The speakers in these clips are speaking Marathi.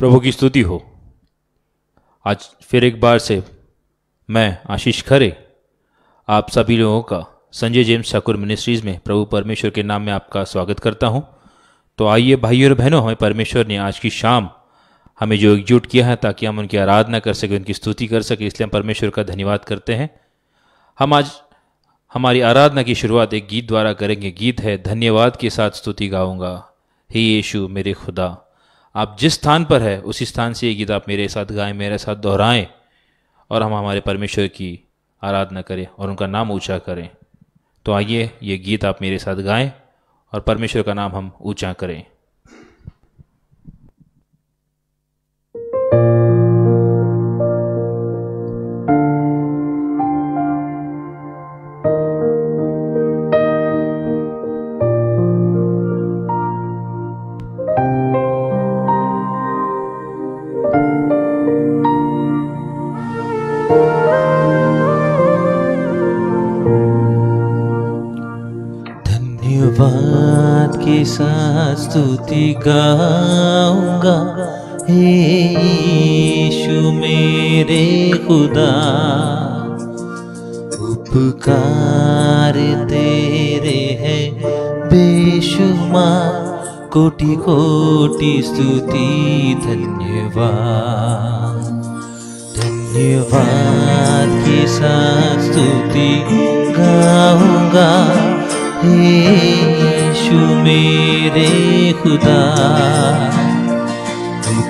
प्रभु की स्तुति हो। आज फिर एक बार से मैं आशीष खरे आप सभी लोगों का संजय जेम्स ठाकुर मिनिस्ट्रीज़ में प्रभु परमेश्वर के नाम में आपका स्वागत करता हूं। तो आइए भाइयों और बहनों, हमें परमेश्वर ने आज की शाम हमें जो एकजुट किया है ताकि हम उनकी आराधना कर सकें, उनकी स्तुति कर सकें, इसलिए हम परमेश्वर का धन्यवाद करते हैं। हम आज हमारी आराधना की शुरुआत एक गीत द्वारा करेंगे। गीत है धन्यवाद के साथ स्तुति गाऊंगा, हे यीशु मेरे खुदा। आप जिस स्थान पर है उसी स्थान से ये गीत आप मेरे साथ गाएं, मेरे साथ दोहराएं और हम हमारे परमेश्वर की आराधना करें और उनका नाम ऊंचा करें। तो आइए ये गीत आप मेरे साथ गाएं और परमेश्वर का नाम हम ऊंचा करें। धन्यवाद के साथ स्तुति गाऊंगा, हे यीशु मेरे खुदा। उपकार तेरे है बेशुमार, कोटि कोटि स्तुति धन्यवाद। धन्यवाद के साथ स्तुति गाऊंगा, हे यीशु मेरे खुदा।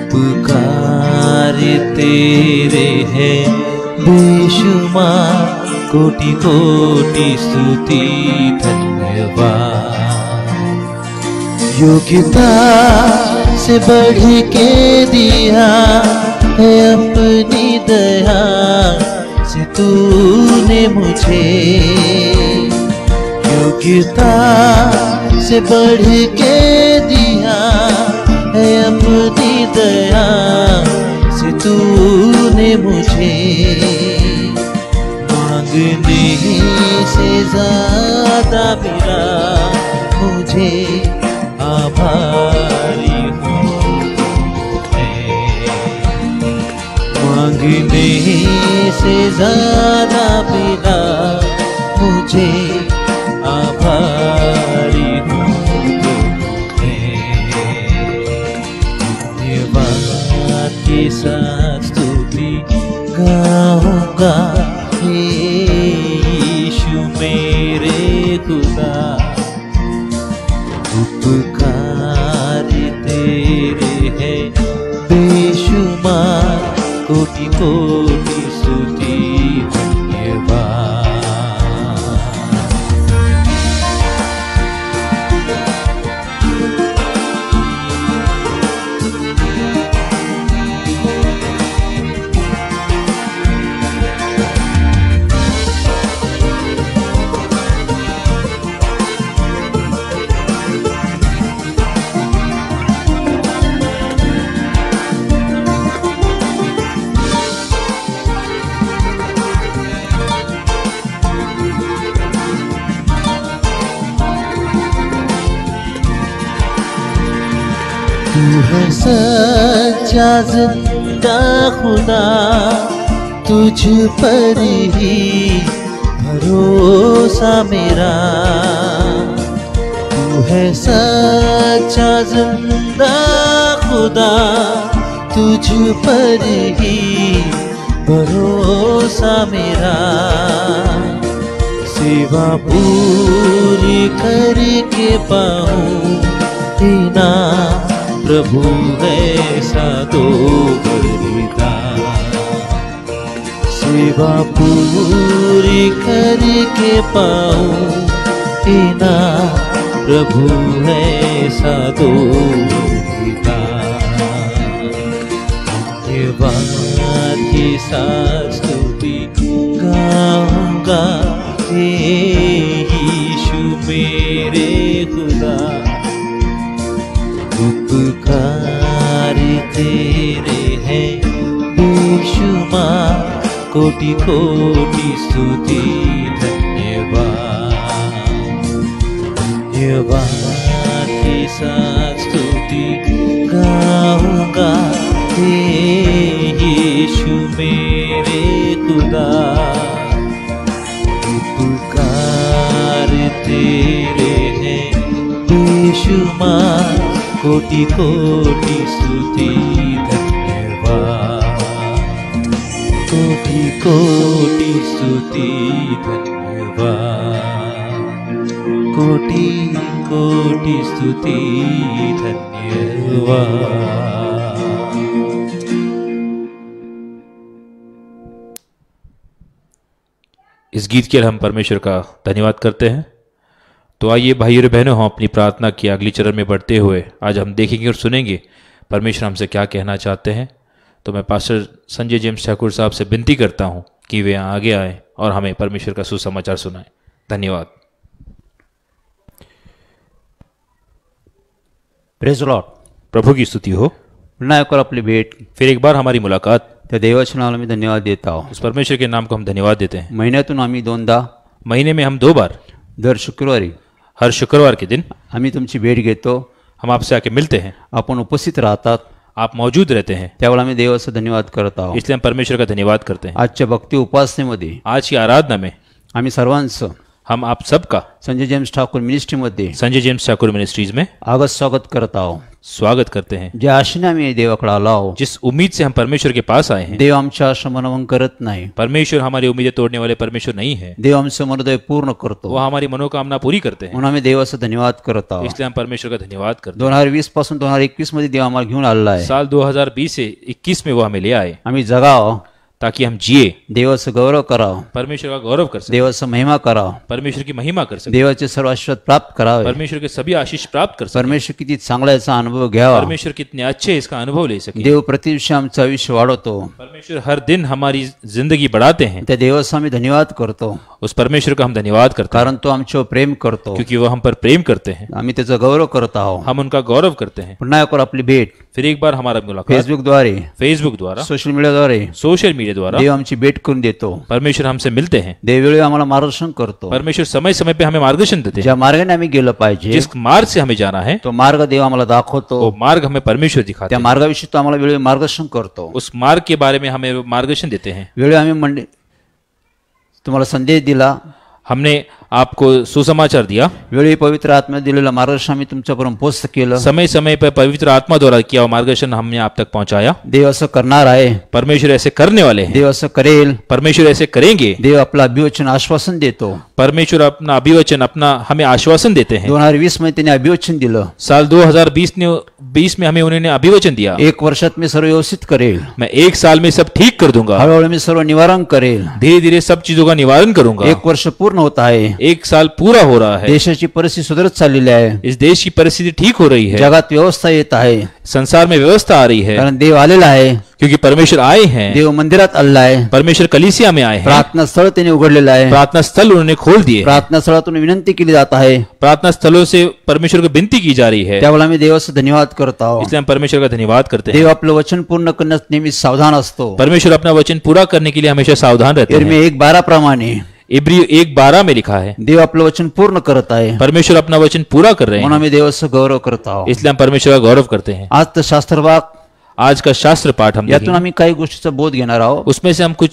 उपकार तेरे है बेशुमार, कोटि कोटि स्तुति धन्यवाद। योग्यता से बढ़ के दिया है अपनी दया से तूने मुझे। योग्यता से बढ़ के दिया है अपनी दया से तूने मुझे। मांगने से ज्यादा मिला मुझे, आभारी हूँ मैं। मांगने से ज्यादा मिला मुझे, आभारी हूँ मैं। धन्यवाद के साथ स्तुति गाऊंगा, हे यीशु मेरे खुदा। उपकार तेरे है बेशुमार, कोटि कोटि स्तुति धन्यवाद। तू है सच्चा जिंदा खुदा, तुझ पर ही भरोसा मेरा। तू है सच्चा जिंदा खुदा, तुझ पर ही भरोसा मेरा। सेवा पूरी करके पाऊँ ना प्रभु ऐसा तो बलिदान। सेवा पूरी करके पाऊँ ना प्रभु ऐसा तो बलिदान। धन्यवाद के साथ स्तुति गाऊंगा, हे यीशु मेरे खुदा। उपकार तेरे है बेशुमार, कोटि कोटि स्तुति धन्यवाद। धन्यवाद के साथ स्तुति गाऊंगा, चुमा कोटि कोटि स्तुति धन्यवाद कोटि कोटि स्तुति धन्यवाद कोटि कोटि स्तुति धन्यवाद। इस गीत के लिए हम परमेश्वर का धन्यवाद करते हैं। तो आइए भाई और बहनों, हम अपनी प्रार्थना की अगली चरण में बढ़ते हुए आज हम देखेंगे और सुनेंगे परमेश्वर हमसे क्या कहना चाहते हैं। तो मैं पास्टर संजय जेम्स ठाकुर साहब से विनती करता हूं कि वे आगे आएँ और हमें परमेश्वर का सुसमाचार सुनाएं। धन्यवाद। Praise Lord. प्रभु की स्तुति हो। पुन्हा एक बार आपली भेट, फिर एक बार हमारी मुलाकात, त्या देवाच्या नावाला मी धन्यवाद देत आहोत। उस परमेश्वर के नाम को हम धन्यवाद देते हैं। महिन्यातून आम्ही दोनदा, महीने में हम 2 बार, दर शुक्रवारी हर शुक्रवार के दिन आम्ही तुमची भेट घेतो। हम आपसे आके मिलते हैं, आपण उपस्थित राहतात, आप मौजूद रहते हैं, त्यावेळेला आम्ही देवाचा धन्यवाद करत आहोत। इसलिए हम परमेश्वर का धन्यवाद करते हैं। आजच्या भक्ती उपासनेमध्ये आज की आराधना में आम्ही सर्वांचं हम आप सबका संजय जेम्स ठाकूर मिनिस्ट्रीमध्ये संजय जेम्स ठाकुर मिनिस्ट्रीज में आगत स्वागत करत आहोत। स्वागत करते हैं। ज्या आशेने आम्ही देवाकडे आलो आहोत, जिस उम्मीद से हम परमेश्वर के पास आए हैं, देव आमच्या आशा मनोभंग करत नाही, परमेश्वर हमारी उम्मीदें तोड़ने वाले परमेश्वर नहीं है, देव आमचं मनोदय पूर्ण करतो। वो हमारी मनोकामना पूरी करते हैं। म्हणून आम्ही देवाचा धन्यवाद करत आहोत। इसलिए हम परमेश्वर का धन्यवाद करते 2020 पासून 2021 मध्ये देव आम्हाला घेऊन आलेला हैं। आहे। साल 2020 से 21 में वो हमें ले आए आम्ही जगावं, ताकि हम जिए, देवाचं गौरव करावं, परमेश्वर का गौरव कर सके, देवाचं महिमा करावं, परमेश्वर की महिमा कर सके, देवाचे सर्व आशीर्वाद प्राप्त करावे, परमेश्वर के सभी आशीष प्राप्त कर सके, परमेश्वर किती चांगला याचा अनुभव घ्यावा। परमेश्वर कितने अच्छे इसका अनुभव ले सके। देव प्रतिदिवशी आमचं आयुष्य वाढवतो, परमेश्वर हर दिन हमारी जिंदगी बढ़ाते हैं। त्या देवाचा आम्ही धन्यवाद करतो, उस परमेश्वर का हम धन्यवाद करते हैं, कारण तो आमच्यावर प्रेम करतो, क्योंकि वो हम पर प्रेम करते हैं। आम्ही त्याचा गौरव करत आहोत। हम उनका गौरव करते हैं। पुन्हा एक आपली भेट फिर एक बार हमारा मुलाकात फेसबुकद्वारे, फेसबुक द्वारा, सोशल मीडियाद्वारे सोशल मीडिया द्वारा देव आमची भेट करून देतो। परमेश्वर हमसे मिलते हैं। देव वेळोवेळी आम्हाला मार्गदर्शन करतो। परमेश्वर समय समय पे हमें मार्गदर्शन देते हैं। ज्या मार्गाने आम्ही गेलं पाहिजे, जिस मार्ग से हमें जाना है, तो मार्ग देव आम्हाला दाखवतो। वो मार्ग हमें परमेश्वर दिखाते त्या हैं। मार्गाविषयी तो आम्हाला वेळोवेळी मार्गदर्शन करतो। उस मार्ग के बारे में हमें मार्गदर्शन देते हैं। वेळोवेळी आम्ही तुम्हाला संदेश दिला, हमने आपको सुसमाचार दिया, वेळोवेळी पवित्र आत्मा दिलेला मार्गदर्शन आम्ही तुमच्यापर्यंत पोहोच केलं। समय समय पर पवित्र आत्मा द्वारा किया हुआ मार्गदर्शन हमने आप तक पहुंचाया। देव असं करणार आहे, परमेश्वर ऐसे करने वाले हैं, देव असं करेल, परमेश्वर ऐसे करेंगे। देव आपला अभिवचन आश्वासन देतो। परमेश्वर अपना अभिवचन, अपना हमें आश्वासन देते हैं। 2020 मध्ये त्यांनी अभिवचन दिलं, साल 2020 में हमें उन्होंने अभिवचन दिया, 1 वर्षात मी सर्व व्यवस्थित करेल, मैं 1 साल में सब ठीक कर दूंगा, हळूहळू मी सर्व निवारण करेल। धीरे धीरे सब चीजों का निवारण करूंगा। 1 वर्ष पूर्ण होत आहे, 1 साल पूरा हो रहा है। देशाची परिस्थिती सुधारत चाललेली आहे, इस देश की परिस्थिति ठीक हो रही है, जगात व्यवस्था येत आहे, संसार में व्यवस्था आ रही है, कारण देव आलेला आहे। क्योंकि परमेश्वर आए हैं। देव मंदिरात आलेला आहे, परमेश्वर कलीसिया में आए हैं। प्रार्थना स्थळ त्यांनी उघडलेलं आहे, प्रार्थना स्थल उन्होंने खोल दिए। प्रार्थना स्थळातून विनंती केली जात आहे, प्रार्थना स्थलों से परमेश्वर को विनती की जा रही है। त्यावेळेला आम्ही देवाचा धन्यवाद करत आहोत। इसलिए हम परमेश्वर का धन्यवाद करते हैं। देव आपलं वचन पूर्ण करण्यास नेहमी सावधान असतो। परमेश्वर अपना वचन पूरा करने के लिए हमेशा सावधान रहते हैं। यिर्मयाह 1:12 प्रमाणे इब्री 1:12 में लिखा है, देव आपलं वचन पूर्ण करत आहे, परमेश्वर अपना वचन पूरा कर रहे म्हणून हैं। आम्ही देवाचा गौरव करत आहोत। इसलिए हम परमेश्वर का गौरव करते हैं। आज तर शास्त्रभाग, आज का शास्त्र पाठ हम यातून देखेंगे। आम्ही काही गोष्टीचा बोध घेणार आहोत, उसमें से हम कुछ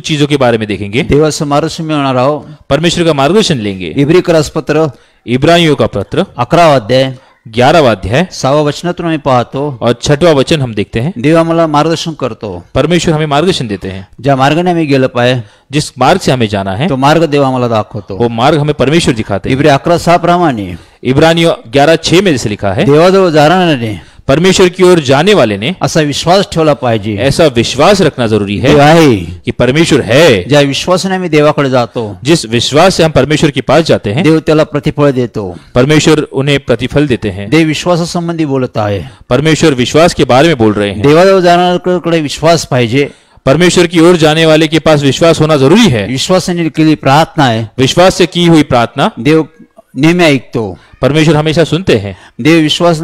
चीजों के बारे में देखेंगे। देवाचं मार्गदर्शन मिळवणार आहोत। परमेश्वर का मार्गदर्शन लेंगे। इब्रिकरास पत्र इब्रानियों का पत्र 11 अध्याय 11वां अध्याय 6 वचनातून आम्ही पाहतो, और 6वां वचन हम देखते हैं। देव आम्हाला मार्गदर्शन करतो। परमेश्वर हमें मार्गदर्शन देते हैं। ज्या मार्गाने आम्ही गेलं पाहिजे, जिस मार्ग से हमें जाना है, तो मार्ग देव आम्हाला दाखवतो। वो मार्ग हमें परमेश्वर दिखाते हैं। इब्री 11:6 प्रमाणे इब्रानियों 11:6 में जैसे लिखा है, देवाजवळ जाणाऱ्याने परमेश्वर की ओर जाने वाले ने असा विश्वास ठेवला पाहिजे, ऐसा विश्वास रखना जरूरी है देव आहे। कि परमेश्वर है। ज्या विश्वासाने आम्ही देवाकडे जातो, जिस विश्वास से हम परमेश्वर के पास जाते हैं, देव त्याला प्रतिफळ देतो। परमेश्वर उन्हें प्रतिफल देते हैं। देव विश्वासासंबंधी बोलत आहे। परमेश्वर विश्वास के बारे में बोल रहे हैं। देवाजवळ जाणाऱ्याकडे विश्वास पाहिजे, परमेश्वर की ओर जाने वाले के पास विश्वास होना जरूरी है। विश्वासाने केलेली प्रार्थना आहे, विश्वास से की हुई प्रार्थना देव नेहमी ऐकतो। परमेश्वर हमेशा सुनते हैं। देव विश्वास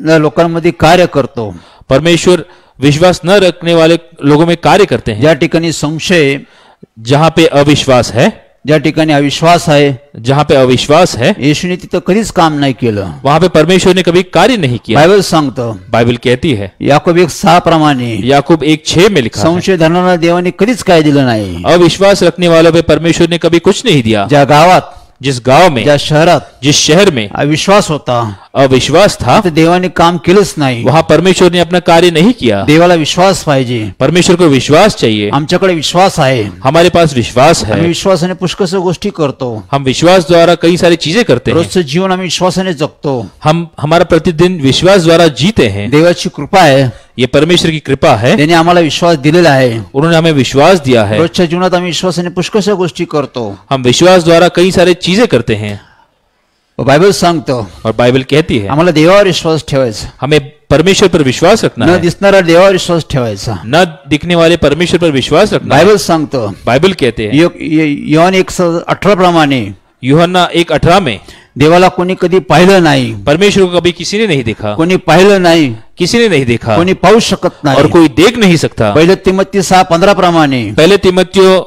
लोकांमध्ये कार्य करतो। परमेश्वर विश्वास न रखने वाले लोगों में कार्य करते हैं। ज्या ठिकाणी संशय, जहां पे अविश्वास है, ज्या ठिकाणी अविश्वास आहे, जहां पे अविश्वास है, येशूने तिथं कधीच काम नाही केलं। वहां पे परमेश्वर ने कभी कार्य नहीं किया। बायबल सांगतं, बाइबल कहती है, याकूब 1:6 प्रमाणे याकूब 1:6 में लिखा है, संशय धरणाऱ्या देवाने कधीच काय दिलं नाही। अविश्वास रखने वालों पे परमेश्वर ने कभी कुछ नहीं दिया। ज्या गावात जिस गांव में, ज्या शहरात जिस शहर में अविश्वास होता, अविश्वास था, तिथे देवाने काम केलंच नाही. वहां परमेश्वर ने अपना कार्य नहीं किया. देवाला विश्वास पाहिजे. परमेश्वर को विश्वास चाहिए. आमच्याकडे विश्वास आहे. हमारे पास विश्वास आम्ही है. विश्वासाने पुष्कळ गोष्टी करतो. हम विश्वास द्वारा कई सारी चीजें करते हैं. रोजचं जीवन आम्ही विश्वासाने जगतो. हम हमारा प्रतिदिन विश्वास द्वारा जीते हैं. देवाची कृपा आहे. ये परमेश्वर की कृपा है. त्याने आम्हाला विश्वास दिलेला आहे. उन्होंने हमें विश्वास दिया है. रोजच्या जीवनात आम्ही विश्वासाने पुष्कळ गोष्टी करतो. हम विश्वास द्वारा कई सारी चीजें करते हैं. बायबल सांगतो और बाइबल कहती है आम्हाला देवावर विश्वास ठेवायचा. हमें परमेश्वर पर विश्वास रखना न है. दिसणाऱ्या देवावर विश्वास ठेवायचा. न दिखने वाले परमेश्वर पर विश्वास रखना है. बायबल सांगतो बाइबल कहते हैं योहान 1:18 प्रमाणे यूहन्ना 1:18 में देवाला कोणी कधी पाहिलं नाही, परमेश्वर को कभी किसी ने नहीं देखा, कोणी पाहिलं नाही, किसी ने नहीं देखा कोणी पाहू शकत और नाही. कोई देख नहीं सकता. पहिले तिमोथी 6:15 प्रमाणे पहले तिमोथियो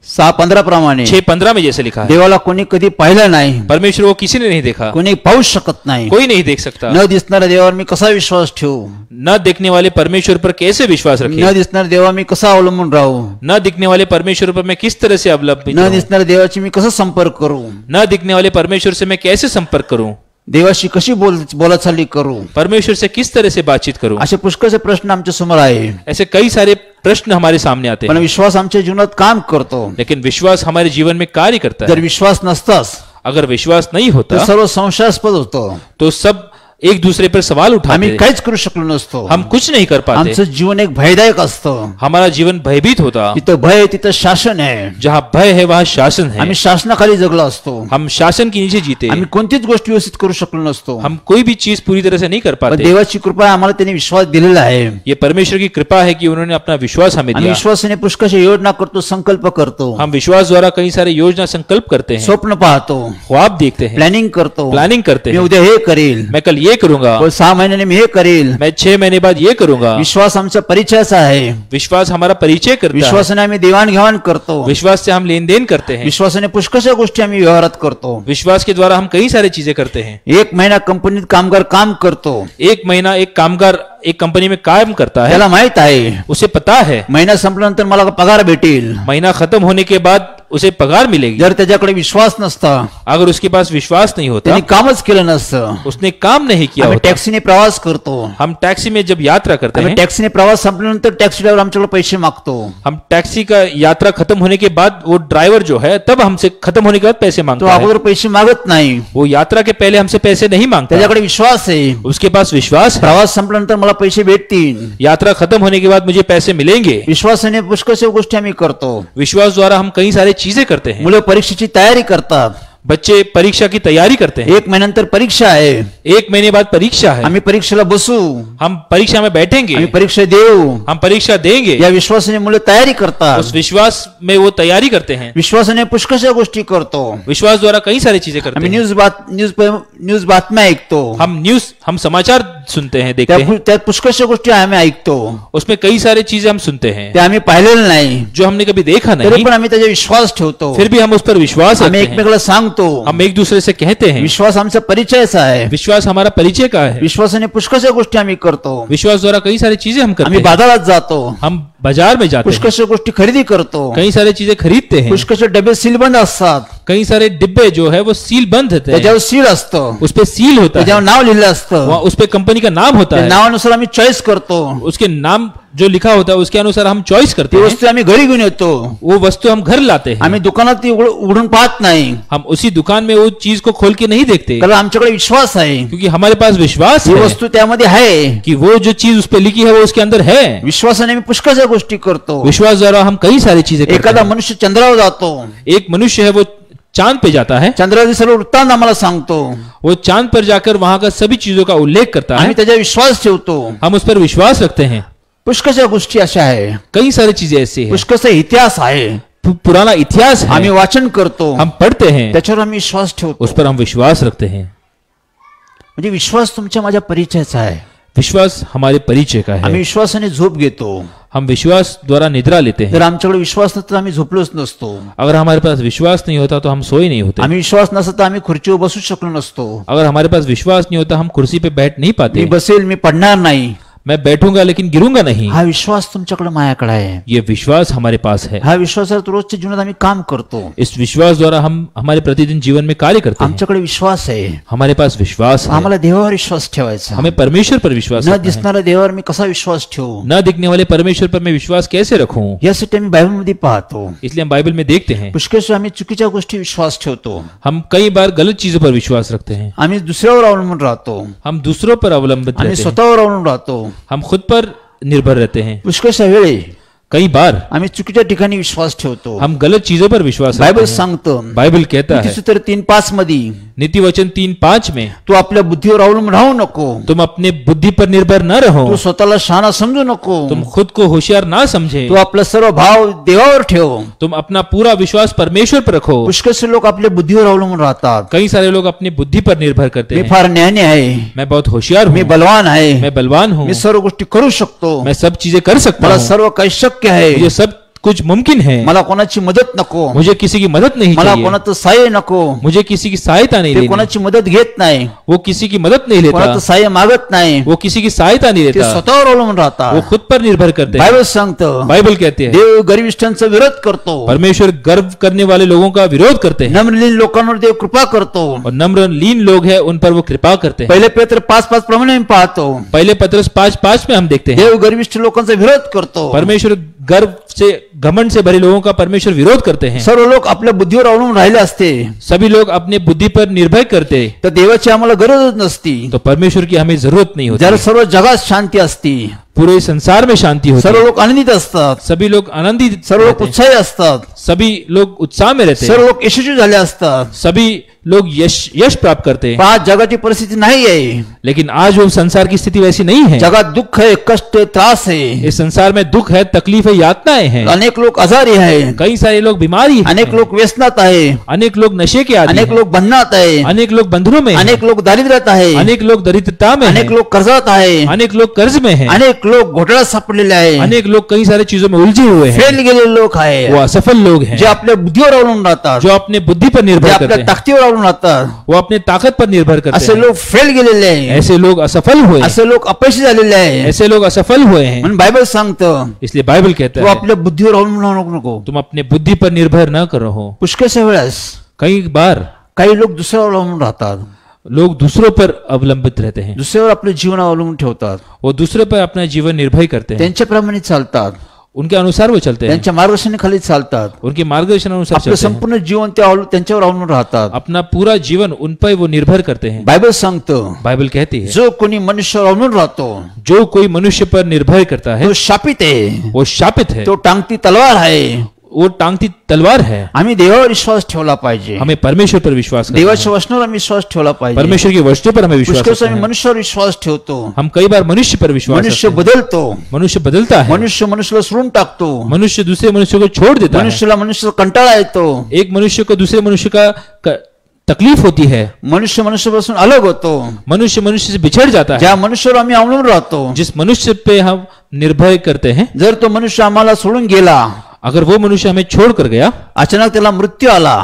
6:15 प्रमाणे 6:15 में जैसे लिखा है देवाला कोणी कधी पाहिलं नाही, परमेश्वर को किसी ने नहीं देखा, कोणी पाहू शकत नाही. कोई नहीं देख सकता. न दिसणाऱ्या देवावर मी कसा विश्वास ठेवू, न देखने वाले परमेश्वर पर कैसे विश्वास न रखे, दिसणाऱ्या देवावर मी कसा अवलंबून राहू, न दिखने वाले परमेश्वर पर मैं किस तरह से अवलंबित न रहूं? दिसणाऱ्या देवाची मी कसा संपर्क करू, न दिखने वाले परमेश्वर से मैं कैसे संपर्क करूं, देवाशी कशी बोलाचाली करू, परमेश्वर से किस तरह से बातचीत करूं? असे पुष्कळचे प्रश्न आमच्या समोर आहे. ऐसे कई सारे प्रश्न हमारे सामने आते पण हैं. विश्वास आमच्या जीवनात काम करतो. लेकिन विश्वास हमारे जीवन में कार्य करता जर है. विश्वास नसताच अगर विश्वास नहीं तर होता सर्व संशयास्पद होतं. तो सब एक दूसरे पर सवाल उठाते आम्ही हैं. काहीच करू शकलो नसतो. हम कुछ नहीं कर पाते. आमचं जीवन एक भयदायक असतं. हमारा जीवन भयभीत होता. तिथं भय तिथं शासन आहे. जहाँ भय है वहाँ शासन है. आम्ही शासनाखाली जगलो असतो. हम शासन के नीचे जीते. आम्ही कोणतीच गोष्ट व्यवस्थित करू शकलो नसतो. हम कोई भी चीज पूरी तरह से नहीं कर पण पाते. देवाची कृपा आहे, आम्हाला त्यांनी विश्वास दिलेला आहे. ये परमेश्वर की कृपा है कि उन्होंने अपना विश्वास हमें आम्ही दिया. विश्वासाने पुष्कळ योजना करतो, संकल्प करतो, हम विश्वास द्वारा कई सारे योजना संकल्प करते हैं, स्वप्न पाहतो, ख्वाब देखते हैं, प्लॅनिंग करतो. प्लानिंग करते मी हैं. उद्या हे करेल, मैं कल ये करूंगा, व 6 महिन्याने मी हे करेल. मैं 6 महीने बाद ये करूंगा. विश्वास आमचा परिचयाचा आहे. विश्वास हमारा परिचय करता है. विश्वासाने आम्ही देवाणघेवाण करतो. विश्वास से हम लेन देन करते हैं. विश्वासाने पुष्कळ गोष्टी आम्ही व्यवहारात करतो. विश्वास के द्वारा हम कई सारी चीजें करते हैं. 1 महिना कंपनीत कामगार काम करतो. एक महीना एक कामगार एक कंपनी में काम करता है, त्याला माहित आहे उसे पता है महिना संपल्यानंतर मला पगार भेटेल. महीना खत्म होने के बाद उसे पगार मिलेगी. जर त्याच्याकडे विश्वास नसता, अगर उसके पास विश्वास नहीं होता, त्यांनी कामच केलं नसतं. उसने काम नहीं किया आम्ही होता. टॅक्सीने प्रवास करतो. हम टैक्सी में जब यात्रा करते आम्ही हैं, टॅक्सीने प्रवास संपल्यानंतर टॅक्सी ड्रायव्हर आमच्याकडे पैसे मागतो. हम टैक्सी का यात्रा खत्म होने के बाद वो ड्राइवर जो है तब हमसे खत्म होने के बाद पैसे तो मांगता है. अगोदर पैसे मागत नाही. वो यात्रा के पहले हमसे पैसे नहीं मांगता. त्याच्याकडे विश्वास आहे. उसके पास विश्वास है. प्रवास संपल्यानंतर मला पैसे भेटतील. यात्रा खत्म होने के बाद मुझे पैसे मिलेंगे. विश्वासाने पुष्कळ गोष्टी आम्ही करतो. विश्वास द्वारा हम कई सारी चीजें करते हैं. मुलं परीक्षेची तयारी करतात. बच्चे परीक्षा की तैयारी करते हैं. 1 महिन्यानंतर परीक्षा आहे. 1 महीने बाद परीक्षा है. आम्ही परीक्षेला बसू, हम परीक्षा में बैठेंगे, आम्ही परीक्षा देऊ, हम परीक्षा देंगे. या विश्वासाने मुलं तयारी करतात. उस विश्वास में वो तैयारी करते हैं. विश्वासाने पुष्कळ गोष्टी करतो. विश्वास द्वारा कई सारी चीजें करते आम्ही हैं. न्यूज बातम्या ऐकतो. हम समाचार सुनते हैं, देखते हैं. त्यात पुष्कळ गोष्टी आम्ही ऐकतो. उसमें कई सारी चीजें हम सुनते हैं ते आम्ही पाहिलेलं नाही, जो हमने कभी देखा तरी नहीं, पण आम्ही त्याचा विश्वास ठेवतो. फिर भी हम उस पर विश्वास आम्ही रखते हैं. एकमेकाला सांगतो. हम एक दूसरे से कहते हैं. विश्वास आमचा परिचयाचा आहे. विश्वास हमारा परिचय का है. विश्वासाने पुष्कळ गोष्टी आम्ही करतो. विश्वास द्वारा कई सारी चीजें हम करते आम्ही हैं. बाजारात जातो. हम बाजार में जाते हैं, पुष्कळ गोष्टी खरेदी करतो. कई सारी चीजें खरीदते हैं. पुष्कळ डबे सीलबंद असतात. कई सारे डिब्बे जो है वो सील बंद होते हैं, त्याच्यावर सील असतं. उस पे सील होता है, त्याच्यावर नाव लिहिलं असतं. वहाँ उस पे कंपनी का नाम होता त्या है. नावानुसार आम्ही चॉईस करतो. उसके नाम जो लिखा होता है उसके अनुसार हम चॉइस करते ती हैं. वस्तू आम्ही घरी घेऊन येतो. वो वस्तु हम घर लाते हैं. आम्ही दुकानात ती उघडून पाहत नाही, हम उसी दुकान में वो चीज को खोल के नहीं देखते, कारण आमच्याकडे विश्वास आहे. क्योंकि हमारे पास विश्वास ही है वस्तू त्यामध्ये आहे. कि वो जो चीज उस पे लिखी है वो उसके अंदर है. विश्वासाने मी पुष्कळ गोष्टी करतो. विश्वास द्वारा हम कई सारी चीजें करते एखादा हैं. मनुष्य चंद्रावर जातो. एक मनुष्य है वो चांद पे जाता है. चंद्रावरती सर्व वृत्तांत आम्हाला सांगतो. वो चांद पर जाकर वहां का सभी चीजों का उल्लेख करता आम्ही है. त्याचा विश्वास ठेवतो. हम उस पर विश्वास रखते हैं. पुष्कळ गोष्टी अशा आहे. कई सारी चीजें ऐसी है. पुष्कळ इतिहास आहे. पुराना इतिहास आम्ही है, वाचन करतो. हम पढ़ते हैं, त्याच्यावर आम्ही विश्वास ठेवतो. उस पर हम विश्वास रखते हैं. म्हणजे विश्वास तुमच्या माझ्या परिचयाचा आहे. विश्वास हमारे परिचय का आम्ही है. विश्वासाने झोप घेतो. हम विश्वास द्वारा निद्रा लेते जर हैं. आमच्याकडे विश्वास नसता तर आम्ही झोपलोच नसतो. अगर हमारे पास विश्वास नहीं होता तो हम सोए नहीं होते. आम्ही विश्वास नसता तर आम्ही खुर्चीवर बसू शकलो नसतो. अगर हमारे पास विश्वास नहीं होता हम कुर्सी पे बैठ नहीं मी पाते. बसेल, मी पडणार नाही. मैं बैठूंगा लेकिन गिरूंगा नहीं। हा विश्वास तुमच्याकडे माझ्याकडे आहे. ये विश्वास हमारे पास है। हा विश्वासावर रोजच्या जीवनात आम्ही काम करतो. इस विश्वास द्वारा हम हमारे प्रतिदिन जीवन में कार्य करते हैं। आमच्याकडे विश्वास आहे. हमारे पास विश्वास है। आम्हाला देवावर विश्वास ठेवायचा. हमें परमेश्वर पर विश्वास न रखना है। दिसणाऱ्या देवावर मी कसा विश्वास ठेवू न दिखने वाले परमेश्वर पर मैं विश्वास कैसे रखूं, यासाठी आम्ही बायबलमध्ये पाहतो. इसलिए हम बाइबल में देखते हैं पुष्कळ आम्ही चुकीच्या गोष्टी विश्वास ठेवतो. हम कई बार गलत चीजों पर विश्वास रखते हैं। आम्ही दुसऱ्यावर अवलंबून राहतो. हम दूसरों पर अवलंबित आम्ही रहते हैं। स्वतःवर अवलंबून राहतो. हम खुद पर निर्भर रहते हैं। पुष्कळशा वेळी कई बार आम्ही चुकीच्या ठिकाणी विश्वास ठेवतो. हम गलत चीजों पर विश्वास रखते बायबल हैं। सांगतं बाइबल कहता है नीतिसूत्र 3:5 मध्ये नीति वचन 3:5 में तू आपल्या बुद्धीवर अवलंबून राहू नको. तुम अपने बुद्धि पर निर्भर न रहो, तू स्वतःला शहाणा समजू नको. तुम खुद को होशियार ना समझे, तू आपला सर्व भाव देवावर ठेव. तुम अपना पूरा विश्वास परमेश्वर पर रखो। पुष्कळसे लोक आपल्या बुद्धीवर अवलंबून राहतात. कई सारे लोग अपनी बुद्धि पर निर्भर करते मी हैं। फार ज्ञानी आहे. मैं बहुत होशियार मी हूँ, बलवान आहे. मैं बलवान हूँ, मी सर्व गोष्टी करू शकतो. मैं सब चीजें कर सकता मला हूँ, सर्व काही शक्य आहे. मुझे सब कुछ मुमकिन है। मला कोणाची मदत नको. मुझे किसी की मदद नहीं मला चाहिए, कोणाचं सहाय्य नको. मुझे किसी की सहायता नहीं ते लेनी। कोणाची मदत घेत नाही. वो किसी की मदद नहीं लेता, कोणाचं सहाय्य मागत नाही. वो किसी की सहायता नहीं ते लेता, स्वतःवर अवलंबून वो राहतात. खुद पर निर्भर करते हैं। बायबल सांगतं बाइबल कहते हैं देव गरिष्ठांचा विरोध करतो. परमेश्वर गर्व करने वाले लोगों का विरोध करते हैं, नम्रलीन लोकांवर देव कृपा करतो. और नम्र लीन लोग हैं उन पर वो कृपा करते हैं। पहिले पेत्र 5:5 प्रमाणे आम्ही पाहतो. पहले पत्रस 5:5 में हम देखते हैं देव गरिष्ठ लोकांचा विरोध करतो. परमेश्वर गर्व से घमंड से भरे लोगों का परमेश्वर विरोध करते हैं। सर्व लोक आपल्या बुद्धीवर अवलंबून राहिले असते सभी लोग अपने बुद्धि पर निर्भर करते तर देवाची आम्हाला गरजच नसती. तो परमेश्वर की हमें जरूरत नहीं होती। जर सर्व जगात शांती असती. पूरे संसार में शांति होती सर्व है, लोक आनंदित असतात. सभी लोग आनंदित सर्व लोक रहते हैं, उत्साही असतात. सभी लोग उत्साह में रहते सर्व हैं, लोक यशस्वी झाले असतात. सभी लोग यश प्राप्त करते हैं। पण आज जगाची परिस्थिती नाही आहे. लेकिन आज वो संसार की स्थिति वैसी नहीं है। जगात दुःख आहे, कष्ट आहे, त्रास आहे. इस संसार में दुख है, तकलीफ है, यातनाएं हैं। अनेक लोक आजारी आहे. कई सारे लोग बीमारी हैं, अनेक लोक व्यसनात आहे. अनेक लोग नशे के आदी अनेक हैं, लोक बंधनात आहे. अनेक लोग बंधनों में हैं, अनेक लोक दारिद्र्यात आहे. अनेक लोग दरिद्रता में अनेक हैं, लोक कर्जात आहे. अनेक लोग कर्ज में हैं, अनेक लोक घोटाळ्यात सापडलेले आहे. अनेक लोग कई सारी चीजों में उलझे हुए हैं। फेल गेलेले लोक आहे. वो असफल लोग हैं जे आपल्या बुद्धीवर अवलंबून राहतात. जो अपने बुद्धि पर जे निर्भर आपल्या करते हैं, ताकदीवर अवलंबून राहतात. वो अपने ताकत पर निर्भर करते असे हैं। लोक फेल गेलेले आहे. ऐसे लोग असफल हुए हैं, असे लोक अपयशी झालेले आहे. ऐसे लोग असफल हुए हैं। म्हणून बायबल सांगतं इसलिए बाइबल तू कहता है आपल्या बुद्धीवर अवलंबून राहू नको. तुम अपने बुद्धि पर निर्भर न करो। पुष्कळशा वेळेस कई बार काही लोक दुसऱ्यावर अवलंबून राहतात. लोग दूसरों पर अवलंबित रहते हैं, दुसऱ्यावर आपलं जीवन अवलंबून ठेवतात. वो दूसरे पर अपना जीवन निर्भय करते हैं, त्यांच्याप्रमाणे चालतात. उनके अनुसार वो चलते हैं, त्यांच्या मार्गदर्शनाखाली चालतात. उनके मार्गदर्शन अनुसार आपलं चलते हैं, संपूर्ण जीवन त्यांच्यावर अवलंबून राहतात. अपना पूरा जीवन उन पर वो निर्भर करते हैं। बायबल सांगतं बाइबल कहती है जो कोणी मनुष्यावर अवलंबून राहतो जो कोई मनुष्य पर निर्भय करता है तो शापित आहे. वो शापित है, तो टांगती तलवार आहे. वो टांगती तलवार है। आम्ही देवावर विश्वास ठेवला पाहिजे. हमें परमेश्वर पर विश्वास करना है, देवाच्या वचनावर आम्ही विश्वास ठेवला पाहिजे. परमेश्वर के वचनों पर हमें विश्वास पुष्कळ रखना आम्ही है। मनुष्यावर विश्वास ठेवतो. हम कई बार मनुष्य पर विश्वास मनुष्य रखते हैं। बदलतो. मनुष्य बदलता है, मनुष्याला सोडून टाकतो. मनुष्य दूसरे मनुष्य को छोड़ देता है, मनुष्याला मनुष्याचा कंटाळा येतो. एक मनुष्य को दूसरे मनुष्य का तकलीफ होती है, मनुष्यापासून अलग होतो. मनुष्य मनुष्य से बिछड़ जाता है। ज्या मनुष्यावर आम्ही अवलंबून राहतो जिस मनुष्य पे हम निर्भय करते हैं, जर तो मनुष्य आम्हाला सोडून गेला, अगर वो मनुष्य हमें छोड़ कर गया, अचानक त्याला मृत्यू आला,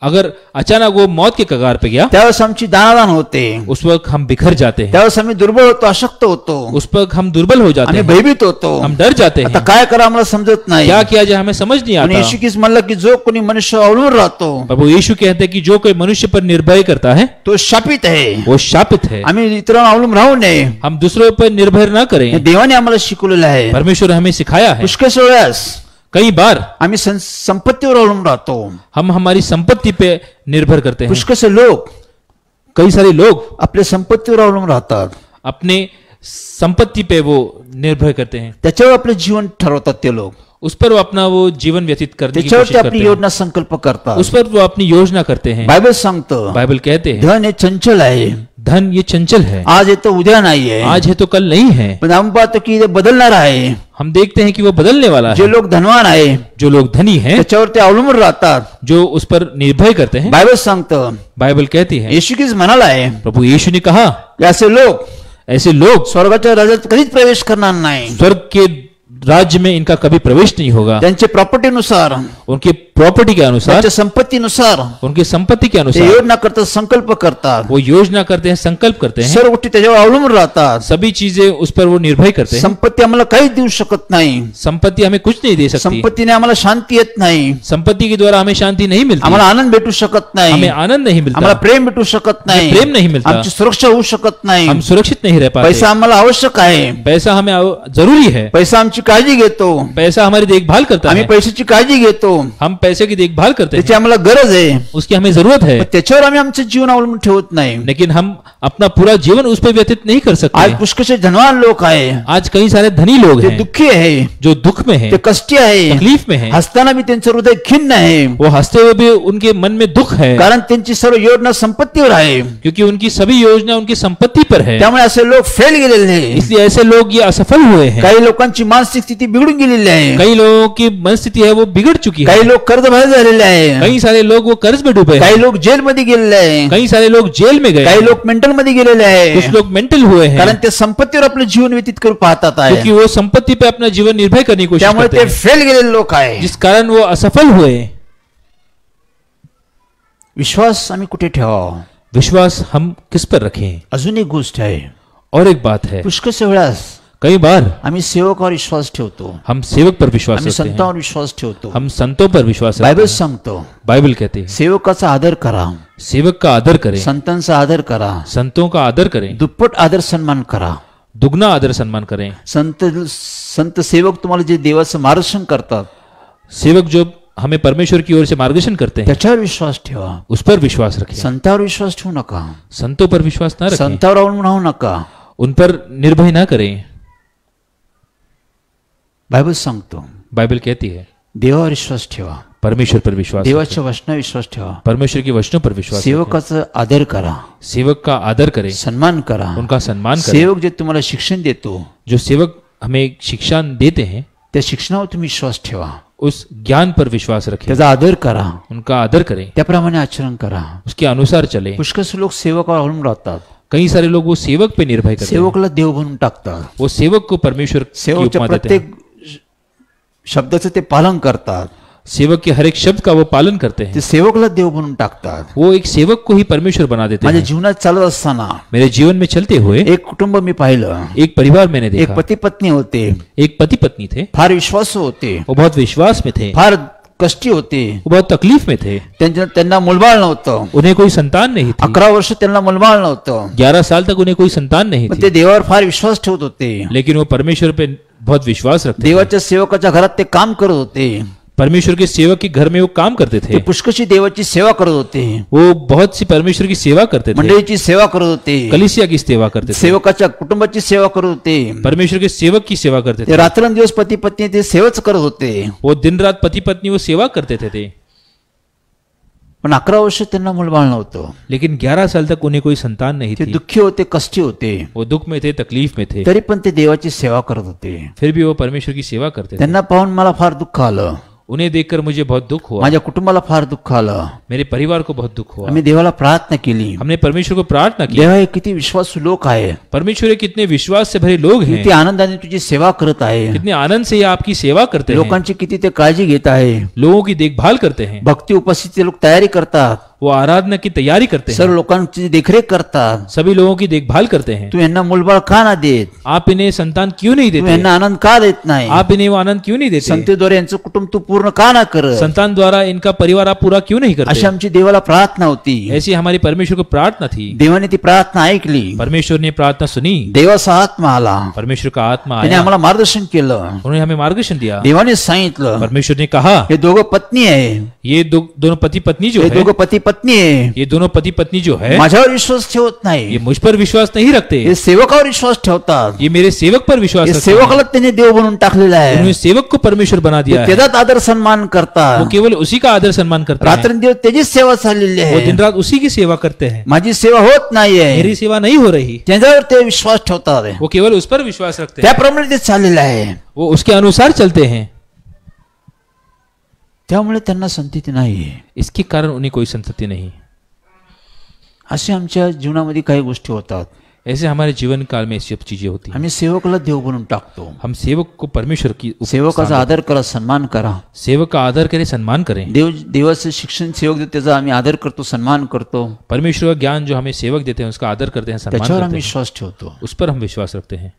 अगर अचानक वो मौत के कगार पे गया, त्यावेळेस आमची दानादान होते. उस वक्त हम बिखर जाते हैं, त्यावेळेस आम्ही दुर्बल होतो, अशक्त होतो उस वक्त हम दुर्बल हो जाते आणि हैं, भयभीत होतो. हम डर जाते आता हैं। काय करा आम्हाला समजत नाही. क्या किया जाए हमें समझ नहीं पण आता। येशू ख्रिस्त म्हणला की जो कोणी मनुष्य अवलंबून राहतो प्रभु यीशु कहते हैं कि जो कोई मनुष्य पर निर्भय करता है तो शापित आहे. वो शापित है। आम्ही इतरांवर अवलंबून राहू नये. हम दूसरों पर निर्भर न हे करें, देवाने आम्हाला शिकवलेलं आहे. परमेश्वर हमें सिखाया है। पुष्कळ वेळेस कई बार आम्ही संपत्तीवर अवलंबून राहतो. हम हमारी संपत्ति पे निर्भर करते हैं। पुष्कळ लोक कई सारे लोग आपल्या संपत्तीवर अवलंबून राहतात. अपने संपत्ति पे वो निर्भर करते हैं, त्याच्यावर आपलं जीवन ठरवतात ते लोक. उस पर वो अपना वो जीवन व्यतीत करने की त्याच्यावर कोशिश ते करते आपली हैं, योजना संकल्प करतात. उस पर वो अपनी योजना करते हैं। बायबल सांगतं बाइबल कहते हैं धन हे चंचल आहे. धन ये चंचल है, आज येतो उद्या नाहीये. आज है तो कल नहीं है। पण आम्ही पाहतो की ते बदलणार आहे. हम देखते हैं कि वो बदलने वाला जे है। लोक धनवान आहे जो लोग धनी हैं, त्याच्यावर ते अवलंबून राहतात. जो उस पर निर्भय करते हैं, बायबल सांगतं बाइबल कहती है, येशू ख्रिस्त म्हणाला आहे प्रभु यीशु ने कहा की असे लोक ऐसे लोग स्वर्गाच्या राज्यात कधीच प्रवेश करणार नाही. स्वर्ग के राज्य में इनका कभी प्रवेश नहीं होगा। त्यांच्या प्रॉपर्टीनुसार उनके प्रॉपर्टी के अनुसार, त्याच्या संपत्तीनुसार उनकी संपत्ति के ते अनुसार योजना करतात, संकल्प करतात, वो योजना करते हैं, संकल्प करते हैं, सर्व गोष्टी त्याच्यावर अवलंबून राहतात. सभी चीजें उस पर वो निर्भय करते हैं. संपत्ती आम्हाला काहीच देऊ शकत नाही. संपत्ति हमें कुछ नहीं दे सकती. संपत्तीने आम्हाला शांती येत नाही. संपत्ति के द्वारा हमें शांति नहीं मिलती, आम्हाला आनंद भेटू शकत हमें नाही. आनंद नहीं मिलता, आम्हाला प्रेम भेटू शकत नाही. प्रेम नहीं मिलता, आमची सुरक्षा होऊ शकत नाही. हम सुरक्षित नहीं रह पाते. पैसा आम्हाला आवश्यक आहे. पैसा हमें जरूरी है, पैसा आमची काळजी घेतो. पैसा हमारी देखभाल करता आम्ही है, पैशाची काळजी घेतो. हम पैसे की देखभाल करते त्याची हैं, आम्हाला गरज आहे. उसकी हमें जरूरत है, पण त्याच्यावर आम्ही आमचं जीवन अवलंबून ठेवत नाही. लेकिन हम अपना पूरा जीवन उस पर व्यतीत नहीं कर आज सकते. पुष्कळसे धनवान लोक आहे, आज कई सारे धनी लोग ते हैं दुःखी आहे, जो दुख में हैं, ते कष्टी आहे, तकलीफ में हैं, हसताना भी त्यांचं हृदय खिन्न आहे. वो हंसते हुए भी उनके मन में दुख है, कारण त्यांची सर्व योजना संपत्तीवर आहे. क्योंकि उनकी सभी योजना उनकी संपत्ति पर है. त्यामुळे असे लोक फेल गेलेले आहे. इसलिए ऐसे लोग ये असफल हुए हैं. काही लोकांची मानसिक स्थिती बिघडून गेलेली आहे. कई लोगों की मनस्थिति है वो बिगड़ चुकी है. काही लोक कर्जबाजारी झालेले आहे. कई सारे लोग वो कर्ज में डूबे हैं, काही लोक जेलमध्ये गेलेले आहे. कई सारे लोग जेल में गए, काही लोक मेंटल मध्ये गेलेले कुछ आहे. लोग मेंटल हुए हैं, कारण ते संपत्तीवर आपलं जीवन व्यतीत करू पाहतात आहे. क्योंकि वो संपत्ति पे अपना जीवन निर्भय करने की कोशिश त्यामुळे करते ते हैं, फेल गेलेले लोक आहे. जिस कारण वो असफल हुए. विश्वास आम्ही कुठे ठेवावा? विश्वास हम किस पर रखें? अजून एक गोष्ट आहे. और एक बात है, पुष्कळशा वेळास कई बार आम्ही सेवकावर विश्वास ठेवतो. हम सेवक पर विश्वास आम्ही रखते हैं, संतांवर विश्वास ठेवतो. हम संतों पर विश्वास रखते बायबल हैं. सांगतो बाइबल कहती है सेवकाचा आदर करा, सेवक का आदर करें, संतांचा आदर करा, संतों का आदर करें, दुप्पट आदर सन्मान करा. दुगना आदर सम्मान करें. संत सेवक तुम्हाला जे देवाचं मार्गदर्शन करतात सेवक जो हमें परमेश्वर की ओर से मार्गदर्शन करते हैं, त्याच्यावर विश्वास ठेवा. उस पर विश्वास रखें. संतावर विश्वास ठेवू नका. संतों पर विश्वास ना रखें, संतावर अवलंबून राहू नका. उन पर निर्भय ना करें. बायबल सांगतो बाइबल कहती है देवावर विश्वास ठेवा, परमेश्वर पर विश्वास रखें, देवाच्या वचनावर विश्वास ठेवा, परमेश्वर के वचनों पर विश्वास रखें, सेवकाचा आदर करा, सेवक का आदर करें, सन्मान करा. उनका सम्मान करें. सेवक जे तुम्हाला शिक्षण देतो जो सेवक हमें शिक्षा देते हैं, त्या शिक्षणावर तुम्ही विश्वास ठेवा, उस ज्ञान पर विश्वास रखें, त्याचा आदर करा, उनका आदर करें, त्याप्रमाणे आचरण करा. उसके अनुसार चलें. पुष्कळ लोक सेवकावर अवलंबून राहतात. कई सारे लोग वो सेवक पे निर्भय करते हैं, सेवकला देव बनवून टाकतात. वो सेवक को परमेश्वर की सेवकच्या उपमा देते हैं, प्रत्येक शब्दाचं ते पालन करतात. सेवक के हर एक शब्द का वो पालन करते हैं. ते सेवकला देव बनवून टाकतात. वो एक सेवक को ही परमेश्वर बना देते माझ्या हैं. जीवनात चालत असताना मेरे जीवन में चलते हुए एक कुटुंब मी पाहिलं. एक परिवार मैंने एक देखा. पती पत्नी होते, एक पति पत्नी थे, फार विश्वासू होते, वो बहुत विश्वास में थे, फार कष्टी होते. वो बहुत तकलीफ में थे, त्यांना मुलबाळ नव्हतं. उन्हें कोई संतान नहीं थी. 11 वर्ष त्यांना मुलबाळ नव्हतं. 11 साल तक उन्हें कोई संतान नहीं पण थी, ते देवावर फार विश्वास ठेवत होते. लेकिन वो परमेश्वर पे बहुत विश्वास रखते थे. देवाच्या सेवकाच्या घरात ते काम करत होते. परमेश्वर के सेवक के घर में वो काम करते ते थे, पुष्कळशी देवाची सेवा करत होते. वो बहुत सी परमेश्वर की सेवा करते थे, मंडळीची सेवा करत होते. कलीसिया की सेवा करते थे, सेवकाच्या कुटुंबाची सेवा करत होते. परमेश्वर के सेवक की सेवा करते ते थे. रात्रंदिवस पती पत्नी ते सेवच करत होते. वो दिन रात पति पत्नी वो सेवा करते थे. पण 11 वर्ष त्यांना मुलबाळ नव्हतं. लेकिन 11 साल तक उन्हें कोई संतान नहीं ते थी. दुःखी होते, कष्टी होते, वो दुख में थे, तकलीफ में थे, तरी पण ते देवाची सेवा करत होते. फिर भी वो परमेश्वर की सेवा करते थे. त्यांना पाहून मला फार दुःख आलं. उन्हें देखकर मुझे बहुत दुख हुआ, माझ्या कुटुंबाला फार दुःख आलं. मेरे परिवार को बहुत दुख हुआ. आम्ही देवाला प्रार्थना केली. हमने परमेश्वर को प्रार्थना की, देवा हे किती विश्वासू लोक आहे, परमेश्वर ये कितने विश्वास से भरे लोग हैं, किती आनंदाने तुझी सेवा करत आहे, कितने आनंद से ये आपकी सेवा करते हैं, लोकांची किती ते काळजी घेत आहे. लोगों की देखभाल करते हैं, भक्ती उपस्थिती लोक तयारी करतात. वो आराधना की तैयारी करते हैं, सर्व लोकांची देखरेख करतात. सभी लोगों की देखभाल करते हैं. तू यांना मुलबाळ का ना देत? आप इन्हें संतान क्यों नहीं तू देते? यांना आनंद का देत नाही? आप इन्हें वो आनंद क्यों नहीं देते? संतेद्वारे यांचं कुटुंब तू पूर्ण का ना कर? संतान द्वारा इनका परिवार आप पूरा क्यों नहीं अशी करते? आमची देवाला प्रार्थना होती. ऐसी हमारी परमेश्वर को प्रार्थना थी. देवाने ती प्रार्थना ऐकली. परमेश्वर ने प्रार्थना सुनी, देवाचा आत्मा आला. परमेश्वर का आत्मा त्याने आया, आम्हाला मार्गदर्शन केलं. उन्होंने हमें मार्गदर्शन दिया. देवाने सांगितलं परमेश्वर ने कहा हे दोघं पत्नी आहे, ये दोनों पति पत्नी जो हे है, दोघं पती पत्नी आहे, ये दोनों पति पत्नी जो है, माझ्यावर विश्वास ठेवत ये नाही. मुझ पर विश्वास नहीं रखते, हे सेवकावर विश्वास ठेवतात. ये मेरे सेवक पर विश्वास हे रखते हैं. सेवकाला त्याने देव बनवून टाकलेला उन्होंने आहे. सेवक को परमेश्वर बना दिया है. त्याचाच आदर सन्मान वो करतात. केवल उसी का आदर सम्मान करते हैं. रात्रंदिवस त्याचीच सेवा चाललेली वो आहे. दिन रात उसी की सेवा करते हैं. माझी सेवा होत नाहीये, मेरी सेवा नहीं हो रही, त्याच्यावर ते विश्वास ठेवतात. वो केवल उस पर विश्वास रखते हैं. त्याप्रमाणे ते चाललेलं आहे. वो उसके अनुसार चलते हैं. त्यामुळे त्यांना संतती नाहीये. इसके कारण उन्हें कोई संतति नहीं. असे आमच्या जीवनामध्ये काही गोष्टी होतात. ऐसे हमारे जीवन काल में सब चीजें होती हैं। आम्ही सेवकाला देव बनवून टाकतो. हम सेवक को परमेश्वर की सेवकाचा आदर करा, सन्मान करा. सेवक का आदर करें, सम्मान करें. देवाचं शिक्षण सेवक देतो त्याचा आम्ही आदर करतो, सन्मान करतो. परमेश्वर का ज्ञान जो हमें सेवक देते हैं उसका आदर करते हैं, सम्मान त्याच्यावर करते आम्ही हैं, विश्वास ठेवतो. उस पर हम विश्वास रखते हैं.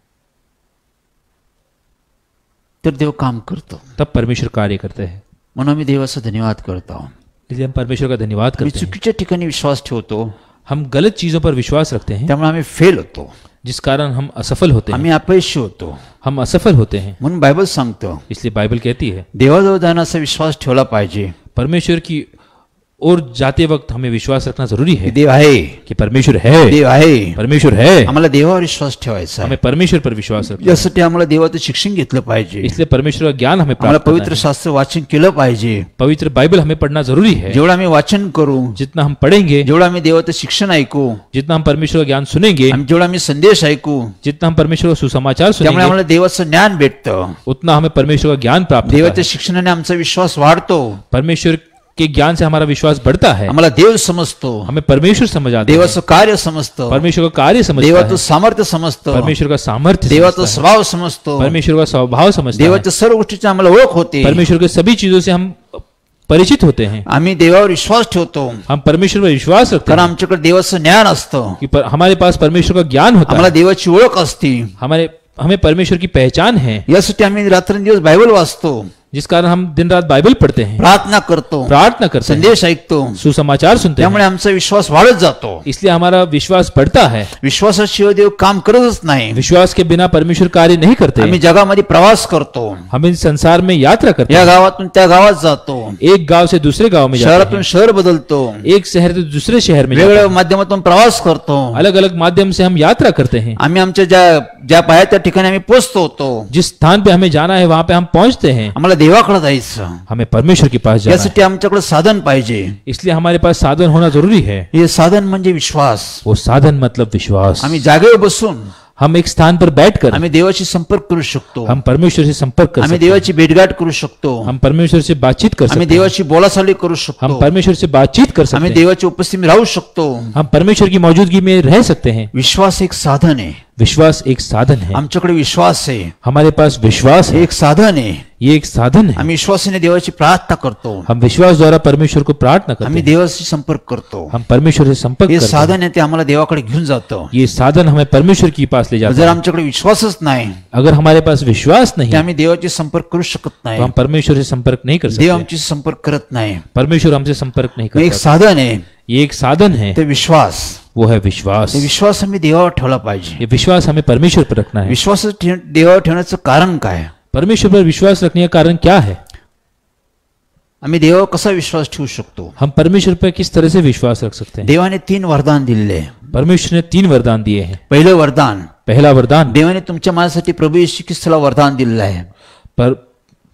तर देव काम करतो. तब परमेश्वर कार्य करते हैं. म्हणून आम्ही देवाचा धन्यवाद करतो. इसलिए हम परमेश्वर का धन्यवाद आम्ही करते हैं. चुकीच्या ठिकाणी विश्वास ठेवतो, हम गलत चीजों पर विश्वास रखते हैं, त्यामुळे आम्ही फेल होतो. जिस कारण हम असफल होते हैं. आम्ही अपयशी होतो. हम असफल होते हैं. म्हणून बायबल सांगतो इसलिए बाइबल कहती है देवाजवळ जाण्याचा विश्वास ठेवला पाहिजे परमेश्वर की और जाते वक्त हमें विश्वास रखना जरूरी की है देव आहे, कि परमेश्वर है, देव आहे. परमेश्वर है. आम्हाला देवावर विश्वास ठेवायचा आहे. हमें परमेश्वर पर विश्वास रखना है. यासाठी आम्हाला देवाचं शिक्षण घेतलं पाहिजे. इसलिए परमेश्वर का ज्ञान हमें आम्हाला प्राप्त करना पवित्र है. शास्त्र वाचन केलं पाहिजे. पवित्र बाइबल हमें पढ़ना जरूरी है. जेवढं आम्ही वाचन करू, जितना हम पढ़ेंगे, जेवढं आम्ही देवाचं शिक्षण ऐकू, जितना हम परमेश्वर का ज्ञान सुनेंगे, जेवढा आम्ही संदेश ऐकू, जितना हम परमेश्वर का सुसमाचार त्यामुळे सुनेंगे, आम्हाला देवाचं ज्ञान भेटतं. उतना हमें परमेश्वर का ज्ञान प्राप्त होता देवाच्या है. शिक्षणाने आमचा विश्वास वाढतो. परमेश्वर के ज्ञान से हमारा विश्वास बढ़ता है. आम्हाला देव समजतो, हमें परमेश्वर समझ आता है, देवाचं कार्य समजतं, परमेश्वर का कार्य समझता देवाचं है, सामर्थ्य समजतं, परमेश्वर का सामर्थ्य देवाचा समझता है, स्वभाव समजतो, परमेश्वर का स्वभाव समझता है, देवाच्या सर्व गोष्टीची आम्हाला ओळख होते. परमेश्वर के सभी चीजों से हम परिचित होते हैं. आम्ही देवावर विश्वास ठेवतो हम परमेश्वर पर विश्वास रखते कारण हैं आमच्याकडे देवाचं ज्ञान असतं. कि हमारे पास परमेश्वर का ज्ञान होता आम्हाला है, देवाची ओळख असते. हमें परमेश्वर की पहचान है, यासाठी आम्ही रात्रंदिवस बायबल वाचतो, जिस कारण हम दिन रात बाइबल पढ़ते हैं, प्रार्थना करतो, प्रार्थना करते हैं, संदेश ऐकतो. सुसमाचार सुनते हैं. त्यामुळे आमचा विश्वास वाढत जातो. इसलिए हमारा विश्वास बढ़ता है. विश्वासाशिवाय देव काम करतच नाही. विश्वास के बिना परमेश्वर कार्य नहीं करते. आम्ही जगामध्ये प्रवास करतो, हम इस संसार में यात्रा करते या हैं, गावातून त्या गावात जातो, एक गांव से दूसरे गांव में जाते शहरातून हैं, शहर बदलतो, एक शहर से दूसरे शहर में जाते वेगवेगळ्या हैं, माध्यमातून प्रवास करतो. अलग अलग माध्यम से हम यात्रा करते हैं. आम्ही आमच्या ज्या पाया त्या ठिकाणी आम्ही पोहोचतो होतो. जिस स्थान पे हमें जाना है वहां पे हम पहुंचते हैं. आम्हाला देवाकडे जायचं, हमें परमेश्वर के पास जाना है. यासाठी आमच्याकडे साधन पाहिजे. इसलिए हमारे पास साधन होना जरूरी है. हे साधन म्हणजे विश्वास. वो साधन मतलब विश्वास. आम्ही जागेवर बसून हम एक स्थान पर बैठकर आम्ही देवाशी संपर्क करू शकतो. हम परमेश्वर से संपर्क कर आम्ही सकते हैं. देवाची भेटगाठ करू शकतो. हम परमेश्वर से बातचीत कर आम्ही सकते हैं. देवाची बोलाचाली करू हम शकतो. परमेश्वर से बातचीत कर सकते आम्ही हैं. देवाची उपस्थिती राहू शकतो. हम परमेश्वर की मौजूदगी में रह सकते हैं. विश्वास एक साधन आहे. विश्वास एक साधन है. आमच्याकडे विश्वास आहे, हमारे पास विश्वास हे है. एक साधन आहे. ये एक साधन है. आम्ही विश्वासाने देवाची प्रार्थना करतो. हम विश्वास द्वारा परमेश्वर को प्रार्थना करते आम्ही हैं. देवाशी संपर्क करतो. हम परमेश्वर से संपर्क हे करते हैं. साधन आहे ते आम्हाला देवाकडे घेऊन जातं. ये साधन हमें परमेश्वर की पास ले जाता जर है. आमच्याकडे विश्वासच नाही अगर हमारे पास विश्वास नहीं ते है आम्ही देवाची संपर्क करू शकत तो नाही. हम परमेश्वर से संपर्क नहीं कर देव सकते. आमची संपर्क करत नाही. परमेश्वर हमसे संपर्क नहीं मग एक करता. साधन आहे ये एक साधन है, ते विश्वास. वो है विश्वास. ते विश्वास आम्ही देवावर ठेवला पाहिजे. ये विश्वास हमें परमेश्वर पर रखना है. विश्वास देवावर ठेवण्याचं कारण काय? परमेश्वर पर विश्वास रखने का कारण क्या है? आम्ही देवावर कसा विश्वास ठेवू शकतो? हम परमेश्वर पर किस तरह से विश्वास रख सकते हैं? देवाने 3 वरदान दिलेले. परमेश्वर ने 3 वरदान दिए हैं. पहिलं वरदान, पहला वरदान, देवाने तुमच्या माझ्यासाठी प्रभू येशू ख्रिस्ताला वरदान दिलेलं आहे.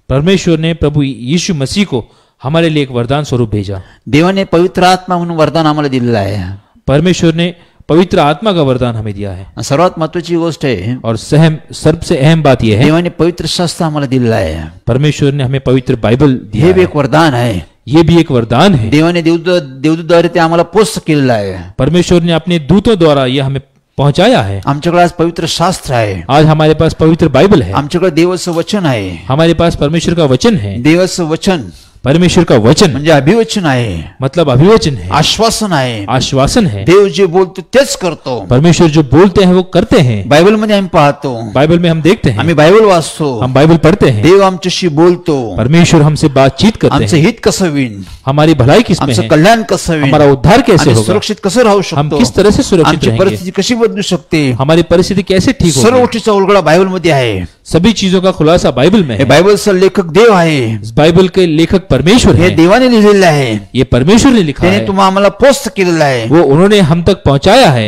परमेश्वर ने प्रभु यीशु मसीह को हमारे लिए एक वरदान स्वरूप भेजा. देवाने पवित्र आत्मा म्हणून वरदान आम्हाला दिलेलं आहे. परमेश्वर ने पवित्र आत्मा का वरदान हमें दिया है. सर्वात महत्वाची गोष्ट आहे, और सबसे अहम बात यह है, देवाने पवित्र शास्त्र आम्हाला दिलेलं आहे. परमेश्वर ने हमें पवित्र बाइबल दिया हे भी है. एक वरदान आहे. ये भी एक वरदान है. देवाने देवदूतद्वारे ते आम्हाला पोस्ट केलेलं आहे. परमेश्वर ने अपने दूतों द्वारा यह हमें पहुंचाया है. आमच्याकडे आज पवित्र शास्त्र आहे. आज हमारे पास पवित्र बाइबल है. आमच्याकडे देवाचं वचन आहे. हमारे पास परमेश्वर का वचन है. देवाचं वचन परमेश्वर का वचन म्हणजे अभिवचन आहे, मतलब अभिवचन है, आश्वासन आहे. आश्वासन है. देव जे बोलतो तेच करतो. परमेश्वर जो बोलते हैं वो करते हैं. बायबल मध्ये आम्ही पाहतो, बाइबल में हम देखते हैं, आम्ही बायबल वाचतो, हम बाइबल पढ़ते हैं. देव आमच्याशी बोलतो. परमेश्वर हमसे बातचीत करते आमचं हैं. हित कसं होईल, हमारी भलाई किस में आमचं है, कल्याण कसं होईल, हमारा उद्धार कैसे आम्ही होगा, सुरक्षित कसं राहू हम शकतो, किस तरह से सुरक्षित आमची रहेंगे, परिस्थिती कशी बदलू शकते, हमारी परिस्थिति कैसे ठीक सर्व होगी. गोष्टीचा उलगडा बायबल मध्ये आहे. सभी चीजों का खुलासा बाइबल में हे है. बायबलचा लेखक देव आहे. इस बाइबल के लेखक परमेश्वर हे है. देवाने लिहिलेलं आहे. ये परमेश्वर ने लिखा त्याने है. तुम्हाला आम्हाला पोस्ट केलेलं आहे. वो उन्होंने हम तक पहुंचाया है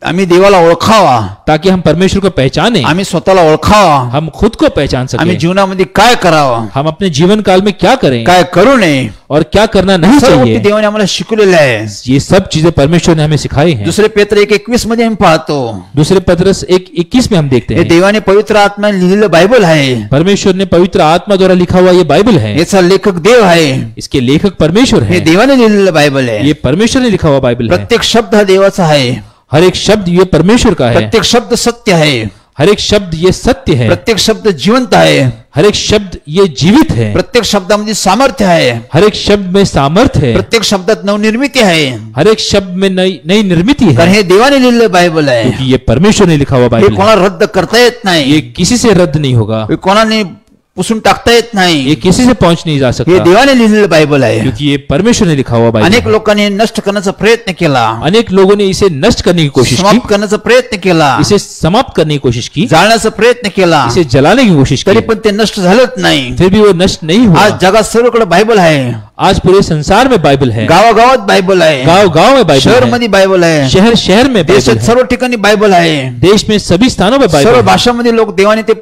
आम्ही देवाला ओळखावा, ताकि हम परमेश्वर को पहचाने, आम्ही स्वतःला ओळखावा, हम खुद को पहचान आम्ही सके, जीवनामध्ये काय करावं, हम अपने जीवन काल में क्या करें काय करू नये, और क्या करना नहीं सर्व गोष्टी चाहिए. देवाने आम्हाला शिकवलेल्या आहे. ये सब चीजें परमेश्वर ने हमें सिखाई हैं. दुसरे पेत्र 1:21 मध्ये आम्ही पाहतो, दूसरे पत्रस 1:21 में हम देखते हे हैं, देवाने पवित्र आत्म्याने लिहिलेलं बायबल आहे. परमेश्वर ने पवित्र आत्मा द्वारा लिखा हुआ ये बाइबल है. याचा लेखक देव आहे. इसके लेखक परमेश्वर हे है. देवाने लिहिलेलं बायबल आहे. ये परमेश्वर ने लिखा हुआ बाइबल है. प्रत्येक शब्द हा देवाचा आहे. हर एक शब्द ये परमेश्वर का है, प्रत्येक शब्द सत्य है, हर एक शब्द ये सत्य है, प्रत्येक शब्द जिवंत आहे, हर एक शब्द ये जीवित है, प्रत्येक शब्दामध्ये सामर्थ्य आहे, हर एक शब्द में सामर्थ्य है, प्रत्येक शब्दात नवनिर्मिती आहे. हर एक शब्द में नई नई निर्मिती कारण है, हे देवाने लिहिलेलं बायबल आहे. क्योंकि ये परमेश्वर ने लिखा हुआ हे बाइबल है. कोणाला रद्द करता येत नाही, ये किसी से रद्द नहीं होगा, हे कोणाने पुसून टाकता येत ये नाही. किसी से पहुंच नहीं जा हे सकता, देवाने लिहिलेलं बायबल आहे. क्योंकि ये परमेश्वर ने लिखा हुआ बाइबल अनेक है. लोकांनी नष्ट करण्याचा प्रयत्न केला, अनेक लोगों ने इसे नष्ट करने की कोशिश की, समाप्त करण्याचा प्रयत्न केला, इसे समाप्त करने की कोशिश की, जाळण्याचा प्रयत्न केला, इसे जलाने की कोशिश तरी की, पण ते नष्ट झालंच नाही. फिर भी वो नष्ट नहीं हुआ. आज जगात सर्वकडे बायबल आहे, आज पूरे संसार में बाइबल है, गावागावात बायबल आहे, गांव गांव में बाइबल शहर है, मध्ये बायबल आहे, शहर शहर में बाइबल देशात है, सर्व ठिकाणी बायबल आहे. देश में सभी स्थानों में बाइबल सर्व है. भाषामध्ये लोक देवाने ते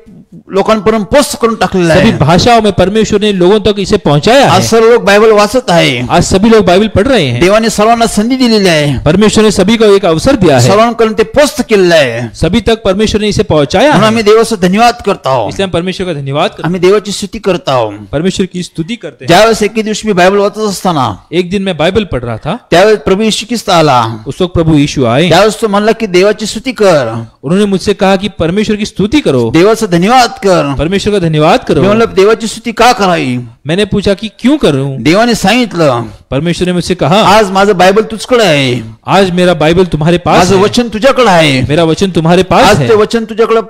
लोकांपर्यंत पोस्ट करून टाकलेलं सभी आहे. भाषाओं में परमेश्वर ने लोगों तक इसे पहुंचाया आज है. सर्व लोक बायबल वाचत आहे. आज सभी लोग बाइबल पढ़ रहे हैं. देवाने सर्वांना संधी दिलेली आहे, परमेश्वर ने सभी को एक अवसर दिया है, सर्वांकडून ते पोस्ट केलेलं आहे. सभी तक परमेश्वर ने इसे पहुंचाया म्हणून है. आम्ही देवाचा धन्यवाद करत आहोत, इसलिए हम परमेश्वर का धन्यवाद करते आम्ही देवाची स्तुती करत आहोत. हैं, परमेश्वर की स्तुति करते हैं. ज्यावेळेस एके दिवशी मी बायबल वाचत असताना एक दिन मैं बाइबल पढ़ रहा था, त्यावेळेस प्रभू येशू ख्रिस्त आला. उस वक्त प्रभु यीशु आए. त्यावेळेस तो म्हणला की देवाची स्तुती कर, उन्होंने मुझसे कहा कि परमेश्वर की स्तुति करो, देवाचा धन्यवाद कर. परमेश्वर का धन्यवाद करो. मी म्हणलं देवाची स्तुती का करावी. मैंने पूछा कि क्यों करूं. देवाने सांगितलं, परमेश्वर ने मुझसे कहा, आज माझं बायबल तुझकडे आहे, आज मेरा बाइबल तुम्हारे पास माझं है, वचन तुझ्याकडे आहे, मेरा वचन तुम्हारे पास आज है, ते वचन तुझ्याकडे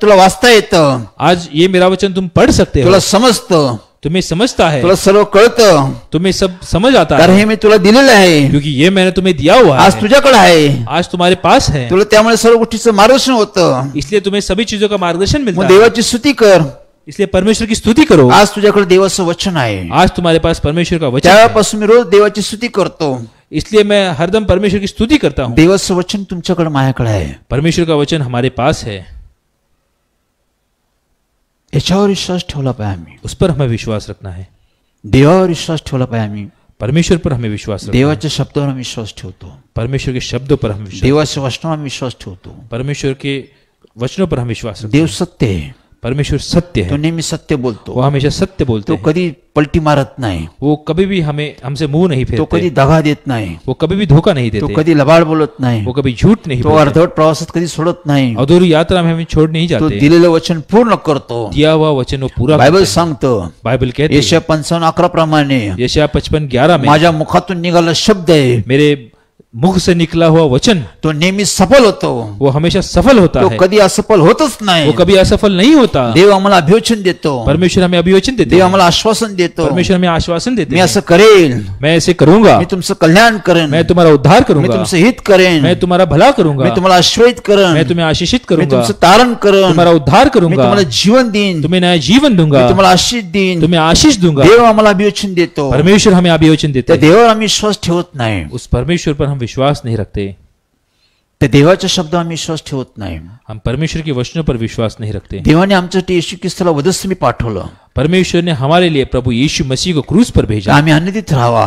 तुला वाचता येतं, आज ये मेरा वचन तुम पढ़ सकते हो, तुला समजतं, तुम्हें समझता है, तुला सर्व कळतं, तुम्हें सब समझ आता कारण है, हे मी तुला दिलेलं आहे, क्योंकि ये मैंने तुम्हें दिया हुआ आज है, तुझ्याकडे आहे. आज तुम्हारे पास है, तुला त्यामुळे सर्व गोष्टीचं मार्गदर्शन होतं. इसलिए तुम्हें सभी चीजों का मार्गदर्शन मिलता मग है. देवाची स्तुती कर. इसलिए परमेश्वर की स्तुति करो. आज तुझ्याकडे देवाचं वचन आहे. आज तुम्हारे पास परमेश्वर का वचन है. त्यावेळेपासून मी रोज देवाची स्तुती करतो. इसलिए मैं हरदम परमेश्वर की स्तुति करता हूँ. देवाचं वचन तुमच्याकडे माझ्याकडे आहे. परमेश्वर का वचन हमारे पास है, याच्यावर विश्वास ठेवला पाहिजे आम्ही. उस पर हमें विश्वास रखना है. देवावर विश्वास ठेवला पाहिजे आम्ही. परमेश्वर पर हमें विश्वास रखना है. देवाच्या शब्दावर आम्ही विश्वास ठेवतो. परमेश्वर के शब्दों पर हम विश्वास, देवाच्या वचनावर आम्ही विश्वास ठेवतो. परमेश्वर के वचनों पर हम विश्वास रखते देव सत्य आहे. हैं. परमेश्वर सत्य तो है, नेहमी सत्य बोलतो. वो हमेशा सत्य बोलते तो हैं. कधी पलटी मारत नाही, वो कभी भी हमसे मुंह नहीं तो कधी फेरते, दगा देत नाही, वो कभी भी धोखा नहीं तो देते, कधी लबाड बोलत नाही, वो कभी झूठ नहीं तो बोलते, अर्धवट प्रवासात कधी सोडत नाही, अधूरी यात्रा में हमें छोड़ नहीं तो जाते. दिलेलं वचन पूर्ण करतो. दिया हुआ वचन वो पूरा बायबल करते हैं. सांगतं बाइबल कहते यशया 55:11 प्रमाणे हैं, यशायाह 55:11 में माझ्या मुखातून निघाला शब्द आहे मेरे मुख से निकला हुआ वचन तो नेहमी सफल होतो. वो हमेशा सफल होता तो है, कधी असफल होतच नाही. वो कभी असफल नहीं होता. देव आम्हाला अभिवचन देतो. परमेश्वर हमें अभिवचन देते देव हैं, आम्हाला आश्वासन देतो. परमेश्वर हमें आश्वासन देते मी हैं, असं करेल, मैं ऐसे करूंगा, मी तुमचं कल्याण करेन, मैं तुम्हारा उद्धार मी करूंगा, तुमचं हित करेन, मैं तुम्हारा भला करूंगा, मी तुम्हाला आश्रयित करेन, मैं तुम्हें आशीषित मी करूंगा, तुमचं तारण करेन, तुम्हारा उद्धार मी करूंगा, तुम्हाला जीवन देईन, तुम्हें नया जीवन दूंगा, मी तुम्हाला आशीष देईन. तुम्हें आशीष दूंगा. देव आम्हाला अभिवचन देतो. परमेश्वर हमें अभिवचन देते त्या हैं. देवावर आम्ही विश्वास ठेवत नाही. उस परमेश्वर पर हम विश्वास नहीं रखते. त्या देवाच्या शब्दावर आम्ही विश्वास ठेवत नाही. हम परमेश्वर के वचनों पर विश्वास नहीं रखते. देवाने आमच्यासाठी येशू ख्रिस्ताला वधस्तंभी पाठवलं. परमेश्वर ने हमारे लिए प्रभु यीशु मसीह को क्रूस पर भेजा आम्ही आनंदित राहावा,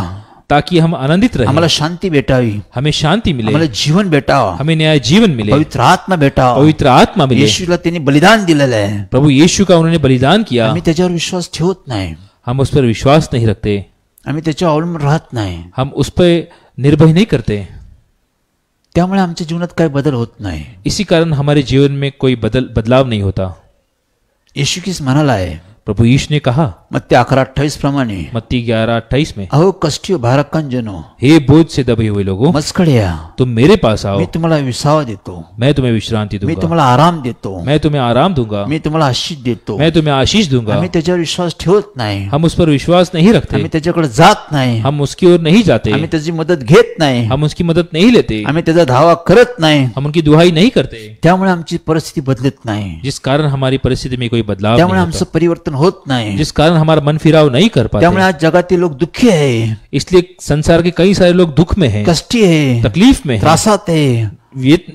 ताकि हम आनंदित रहें, आम्हाला शांती भेटावी, हमें शांति मिले, आम्हाला जीवन भेटावा, हमें नया जीवन मिले, पवित्र आत्मा भेटावा. पवित्र आत्मा मिले. येशूला त्यांनी बलिदान दिलेलं आहे. प्रभु यीशु का उन्होंने बलिदान किया, आम्ही त्याच्यावर विश्वास ठेवत नाही. हम उस पर विश्वास नहीं रखते, आम्ही त्याच्यावर अवलंबून राहत नाही. हम उस पर निर्भय नहीं करते. त्यामुळे आमच्या जीवनात काही बदल होत नाही. इसी कारण हमारे जीवन में कोई बदलाव नहीं होता. येशू ख्रिस्त म्हणाला आहे प्रभु यीशु ने कहा मत्ती 11:28 प्रमाणे, मत्ती 11:28 में, अहो कष्टी भारकांजनो, हे बोझ से दबे हुए लोगों, मजकडे या, तुम मेरे पास आओ, मी तुम्हाला विसावा देतो, मैं तुम्हें विश्रांति मी दूंगा, तुम्हाला आराम देतो, मैं तुम्हें आराम दूंगा, मी तुम्हाला आशीष देतो. मैं तुम्हें आशीष दूंगा. आम्ही त्याच्यावर विश्वास ठेवत नाही. हम उस पर विश्वास नहीं रखते, आम्ही त्याच्याकडे जात नाही. हम उसकी ओर नहीं जाते, आम्ही त्याची मदत घेत नाही. हम उसकी मदद नहीं लेते, आम्ही त्याचा धावा करत नाही. हम उनकी दुहाई नहीं करते, त्यामुळे आमची परिस्थिती बदलत नाही. जिस कारण हमारी परिस्थिति में कोई बदलाव त्यामुळे नहीं आमचं होता, परिवर्तन होत नाही. जिस कारण हमारा मन फिराव नहीं कर त्यामुळे पाते. आज जगातील लोक दुःखी आहे, इसलिए संसार के कई सारे लोग दुख में हैं, कष्टी आहे, तकलीफ में हैं, त्रासात आहे,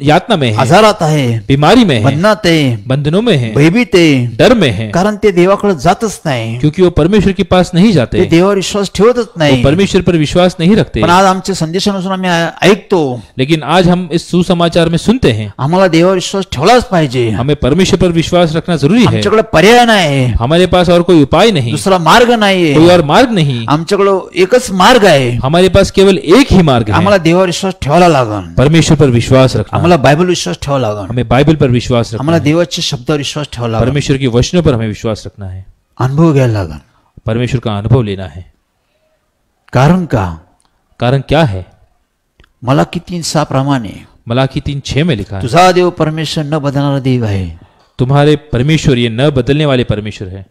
यातना में हैं, आजारात आहे, बीमारी में हैं, बंधनात आहे, बंधनों में हैं, भयभीत आहे. डर में हैं, कारण ते देवाकडे जातच नाही. क्योंकि वो परमेश्वर के पास नहीं ते जाते, देवावर विश्वास ठेवतच वो नाही. परमेश्वर पर विश्वास नहीं रखते. पण आज आमच्या संदेशानुसार आम्ही ऐकतो, लेकिन आज हम इस सुसमाचार में सुनते हैं, आम्हाला देवावर विश्वास ठेवलाच पाहिजे. हमें परमेश्वर पर विश्वास रखना जरूरी है. आमच्याकडे पर्याय नाही, हमारे पास और कोई उपाय नहीं, दुसरा मार्ग कोई नाहीये. और मार्ग नहीं, आमच्याकडे एकच मार्ग आहे. हमारे पास केवल एक ही मार्ग है, आम्हाला देवावर विश्वास ठेवायला लागल. परमेश्वर पर विश्वास विश्वास रखना है। आम्हाला बायबल विश्वास ठेवावा लागेल. हमें बाइबल पर विश्वास रखना आम्हाला है, देवाच्या शब्दावर विश्वास ठेवावा लागेल. परमेश्वर के वचनों पर हमें विश्वास रखना है, अनुभव घ्यायला लागेल. परमेश्वर का अनुभव लेना है. कारण का कारण क्या है? मलाकी 3:6 मलाकी 3:6 में लिखा है, तुझा देव परमेश्वर न बदलणारा देव आहे. तुम्हारे परमेश्वर ये न बदलने वाले परमेश्वर है.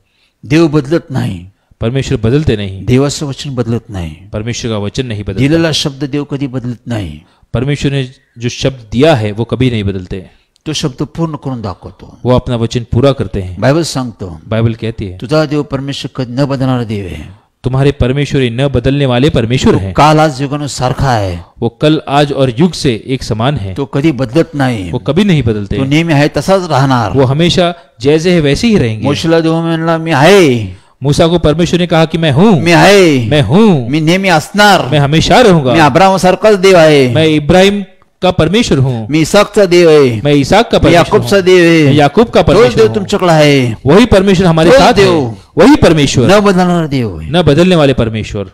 देव बदलत नाही. परमेश्वर बदलते नहीं, देवाचं वचन बदलत नाही. परमेश्वर का वचन नहीं बदलता. दिलेला शब्द देव कधी बदलत नाही. परमेश्वर ने जो शब्द दिया है वो कभी नहीं बदलते. तो शब्द पूर्ण करून दाखवतो. वो अपना वचन पूरा करते हैं. बायबल सांगतो बाइबल कहती है, तुझा देव परमेश्वर कधी न बदलणारा देव आहे. तुम्हारे परमेश्वर ये न बदलने वाले परमेश्वर हैं. काल आज युगानुसारखा आहे. वो कल आज और युग से एक समान है. तो कधी बदलत नाही. वो कभी नहीं बदलते. तो नेहमी आहे तसाच राहणार. वो हमेशा जैसे है वैसे ही रहेंगे. मोशेला देव म्हणला मी आहे. मूसा को परमेश्वर ने कहा कि मैं हूँ, मी आहे. मैं हूँ, मी नेहमी असणार. मैं हमेशा मी रहूंगा. अब्राहमासारखाच देव आहे. मैं इब्राहिम का परमेश्वर हूँ, मी इसाकचा देव आहे. मैं इसहाक का मी परमेश्वर याकूबचा हूँ, देव मैं आहे. याकूब का तोच परमेश्वर देव हूँ. तुमच्याकडे आहे. वही परमेश्वर हमारे तोच साथ है. देव. वही परमेश्वर, न बदलणारा देव आहे. न बदलने वाले परमेश्वर.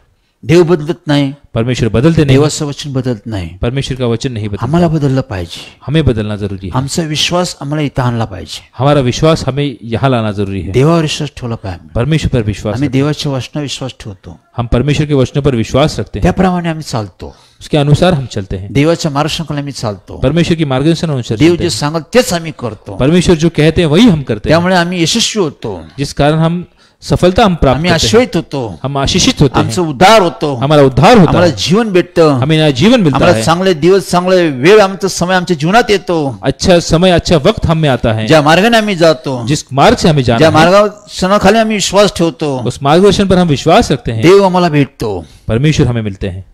देव बदलत नाही. परमेश्वर बदलते नहीं, देवाचं वचन बदलत नाही. परमेश्वर का वचन नहीं बदलता. आम्हाला बदललं पाहिजे. हमें बदलना जरूरी है. आमचा विश्वास आम्हाला इथं आणला पाहिजे. हमारा विश्वास हमें यहाँ लाना जरूरी है. देवावर विश्वास ठेवला पाहिजे. परमेश्वर पर विश्वास आम्ही देवाच्या वचनावर विश्वास ठेवतो. हम परमेश्वर के वचनों पर विश्वास रखते हैं, त्याप्रमाणे आम्ही चालतो. उसके अनुसार हम चलते हैं. देवाच्या मार्गदर्शनाखाली आम्ही चालतो. परमेश्वर की मार्गदर्शन अनुसार देव चलते जे हैं. सांगत तेच आम्ही करतो. परमेश्वर जो कहते हैं वही हम करते हैं, त्यामुळे आम्ही यशस्वी होतो. जिस कारण हम सफलता हम प्राप्त आम्ही करते हैं. आश्वस्त होतो. हम आशीषित होते हैं, आमचं उद्धार होतो. हमारा उद्धार होता आम्हाला है, जीवन भेटतं. हमें नया जीवन मिलता आम्हाला है. चांगले दिवस चांगले वेळ आमचा समय आमच्या जीवनात येतो. अच्छा समय अच्छा वक्त हम में आता है. ज्या मार्गाने आम्ही जातो, जिस मार्ग से हमें जाना ज्या है, मार्गदर्शनाखाली आम्ही विश्वास ठेवतो, उस मार्गदर्शन पर हम विश्वास रखते हैं. देव आम्हाला भेटतो. परमेश्वर हमें मिलते हैं.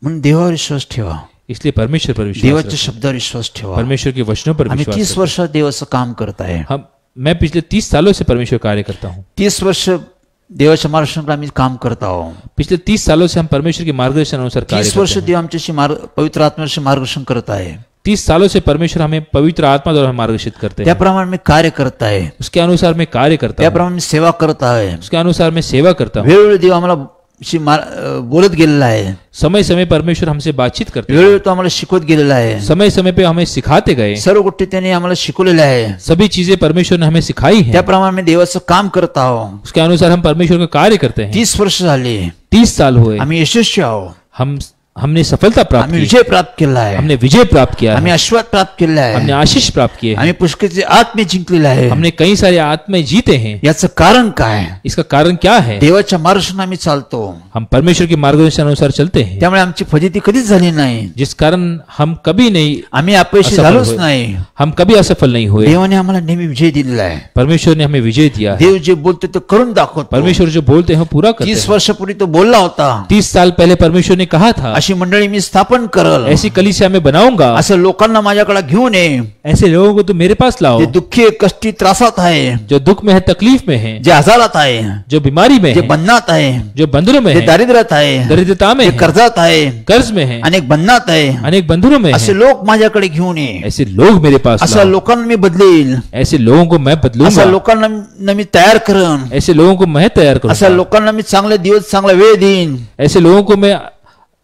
म्हणून देवावर विश्वास ठेवा. इसलिए परमेश्वर पर विश्वास देवाच्या रखें. शब्दावर विश्वास ठेवा. परमेश्वर के वचनों पर आम्ही विश्वास 30 रखें. वर्षात देवाचं काम करत आहे. मैं पिछले 30 सालों से परमेश्वर कार्य करता हूँ. 30 वर्ष देवाच्या मार्गदर्शनाखाली आम्ही काम करत आहोत. पिछले 30 सालों से हम परमेश्वर के मार्गदर्शन अनुसार कार्य 30 वर्ष करते हैं. देव आमच्याशी पवित्र आत्म्याशी मार्गदर्शन करत आहे. 30 सालों से परमेश्वर हमें पवित्र आत्मा द्वारा मार्गदर्शित करते हैं. त्याप्रमाणे मी कार्य करत आहे. उसके अनुसार मैं कार्य करता हूँ, त्याप्रमाणे मी सेवा करत आहे. उसके अनुसार मैं सेवा करता हूँ. वेळोवेळी देव आम्हाला बोलत गेलेला आहे. समय समय परमेश्वर हमसे बातचीत करते हैं. वेळोवेळी तो आम्हाला शिकवत गेलेला आहे. समय समय पे हमें सिखाते गए. सर्व गोष्टी त्याने आम्हाला शिकवलेल्या आहे. सभी चीजें परमेश्वर ने हमें सिखाई हैं. त्याप्रमाणे मी देवाचं काम करत आहोत. उसके अनुसार हम परमेश्वर का कार्य करते हैं. 30 वर्ष झाली. 30 साल हुए, आम्ही यशस्वी आहोत. हमने सफलता प्राप्त आम्ही की, विजय प्राप्त केला आहे. हमने विजय प्राप्त किया आम्ही है, आशीर्वाद प्राप्त केला हमने आहे. आशीष प्राप्त किए हैं, आम्ही पुष्कळचे आत्मे जिंकलेले आहे. हमने कई सारे आत्माएं जीते हैं. याचं कारण काय? इसका कारण क्या है? देवाच्या मार्गदर्शनाने आम्ही चालतो. हम परमेश्वर के मार्गदर्शन अनुसार चलते हैं, त्यामुळे आमची फजिती कधीच झाली नाही. जिस कारण हम कभी नहीं आम्ही अपयशी असफल झालोच हुए. नाही. हम कभी असफल नहीं हुए. देवाने आम्हाला नेहमी विजय दिलेला आहे. परमेश्वर ने हमें विजय दिया है. देव जे बोलतो ते करून दाखवतो. परमेश्वर जो बोलते हैं वो पूरा करते 30 हैं. वर्षापूर्वी तो बोलला होता. 30 साल पहले परमेश्वर ने कहा था, अशी मंडळी मी स्थापन करल. ऐसी कलीसिया मैं बनाऊंगा, असं लोकांना माझ्याकडे घेऊन ये. ऐसे लोगों को तुम मेरे पास लाओ, जे दुःखी कष्टी त्रासात आहे, जो दुख में है, तकलीफ में है, जे आजारात आहे, जो बीमारी में जे है, बंधनात आहे, जो बंधनों में जे है, दारिद्र्यात आहे, दरिद्रता में जे है, कर्जात आहे, कर्ज में है, अनेक बंधनात आहे, अनेक बंधनों में असे है. लोक माझ्याकडे घेऊन ये. ऐसे लोग मेरे पास अशा लाओ. लोकांना मी बदलेल. ऐसे लोगों को मैं अशा बदलूंगा. लोकांना मी तयार करन. ऐसे लोगों को मैं तैयार अशा करूंगा. लोकांना मी चांगले दिवस चांगला वेळ देईन. ऐसे लोगों को मैं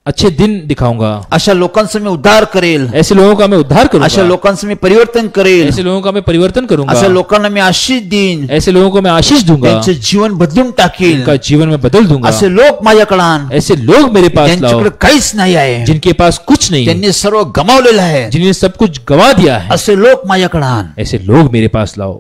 अच्छे दिन दिखाऊंगा. अशा लोकांचं मी उद्धार करेल. ऐसे लोगों का मैं उद्धार अशा करूंगा. लोकांचं मी परिवर्तन करेल. ऐसे लोगों का मैं परिवर्तन करूंगा. अशा लोकांना मी आशीष देईन. ऐसे लोगों को मैं आशीष दूंगा, त्यांचं जीवन बदलून टाकेल. उनका जीवन में बदल दूंगा. असे लोक माझ्याकडे आण. ऐसे लोग मेरे पास लाओ त्यांच्याकडे काहीच नाही आहे. जिनके पास कुछ नहीं है, त्यांनी सर्व गमावलेलं आहे. जिन्हें सब कुछ गवा दिया है. असे लोक माझ्याकडे आण. ऐसे लोग मेरे पास लाओ.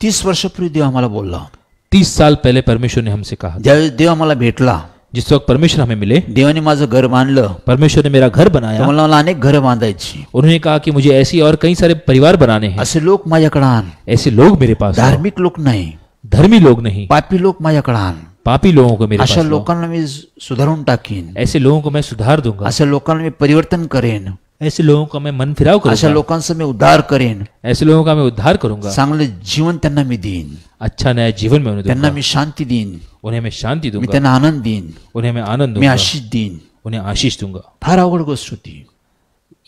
30 वर्षापूर्वी देव आम्हाला बोलला. 30 साल पहले परमेश्वर ने हमसे कहा. ज्यावेळेस देव आम्हाला भेटला, जिस वक्त परमेश्वर हमें मिले, देवाने माझं घर बांधलं. परमेश्वर ने मेरा घर बनाया. मला अनेक घरं बांधायची. उन्होंने कहा कि मुझे ऐसी और कई सारे परिवार बनाने हैं. असे लोक माझ्याकडे आण. ऐसे लोग मेरे पास लाओ. धार्मिक लोक नाही, धर्मी लोग नहीं, पापी लोक माझ्याकडे आण. पापी लोगों को मेरे पास अशा लाओ. लोकांना मी सुधारून टाकीन. ऐसे लोगों को मैं सुधार दूंगा. अशा लोकांना मी परिवर्तन करेन. ऐसे लोगों का मैं मन फिराव अशा करूंगा. लोकांचं मी उद्धार करेन. ऐसे लोगों का मैं उद्धार करूंगा. चांगलं जीवन त्यांना मी देईन. अच्छा नया जीवन में उन्हें त्यांना दूंगा. मी शांती देईन. उन्हें मैं शांति मी दूंगा, त्यांना आनंद देईन. उन्हें मैं आनंद मी दूंगा, आशीष देईन. उन्हें आशीष दूंगा. फार अवघड गोष्ट होती.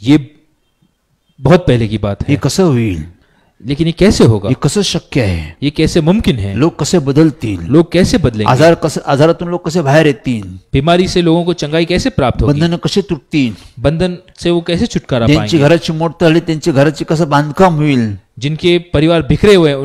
ये बहुत पहले की बात हे है. कसं होईल? लेकिन ये कैसे होगा, हे कसं शक्य आहे, ये कैसे मुमकिन है, लोक कसे बदलतील, लोग कैसे बदलेंगे, आजारातून लोक कसे बाहेर येतील, बीमारी से लोगों को चंगाई कैसे प्राप्त होगी, बंधनं कसे तुटतील, बंधन से वो कैसे छुटकारा ज्यांची पाएंगे, घराची मोड तळली त्यांची घराची कसं बांधकाम होईल, जिनके परिवार बिखरे हुए हैं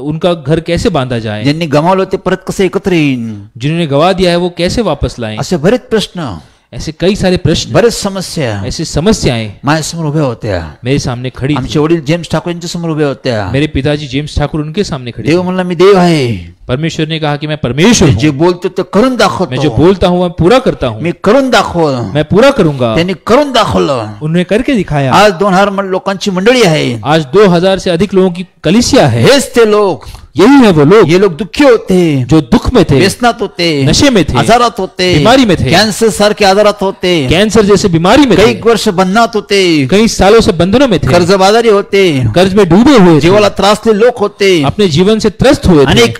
उनका घर कैसे बांधा जाए, ज्यांनी गमावलं ते परत कसं एकत्र येईल, जिन्होंने गवा दिया है वो कैसे वापस लाएं। असे बरेच प्रश्न, ऐसे कई सारे प्रश्न, बरेच समस्या ऐसी समस्याएं माझ्यासमोर उभ्या होत्या. मेरे सामने खड़ी थी। आमचे वडील जेम्स ठाकूर यांच्या समोर उभ्या होत्या. मेरे पिताजी जेम्स ठाकुर उनके सामने खड़े देव थे। म्हणला मी देव आहे, परमेश्वर ने कहा कि मैं परमेश्वर जे हूँ, बोलतो ते करून मैं जो दाखवतो, बोलता हूँ मैं पूरा करता हूँ, मी करून दाखवलं, मैं पूरा करूंगा। त्यांनी करून दाखवलं. उन्होंने करके दिखाया। आज 2000 लोकांची मंडळी आहे. आज 2000 से अधिक लोगों की कलीसिया है। हेच ते लोक, यही है वो लोग हे लोक दुःखी होते, जो दुख में थे, व्यसनात होते, नशे में थे, आजारात होते, बीमारी में थे, कॅन्सर सारखे आजारात होते, कैंसर जैसे बीमारी में थे, काही वर्ष बंधनात होते, कई सालों से बंधनों में थे, कर्जबाजारी होते, कर्ज में डूबे हुए थे, जीवाला त्रासले लोक होते, अपने जीवन से त्रस्त हुए थे, अनेक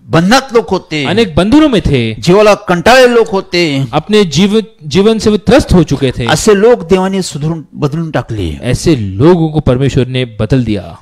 बंधनात लोक होते, अनेक बंधनों में थे, जीवाला कंटाळे लोक होते. अपने जीवन से वो त्रस्त हो चुके थे। असे लोक देवाने बदलून टाकले. ऐसे लोगों को परमेश्वर ने बदल दिया,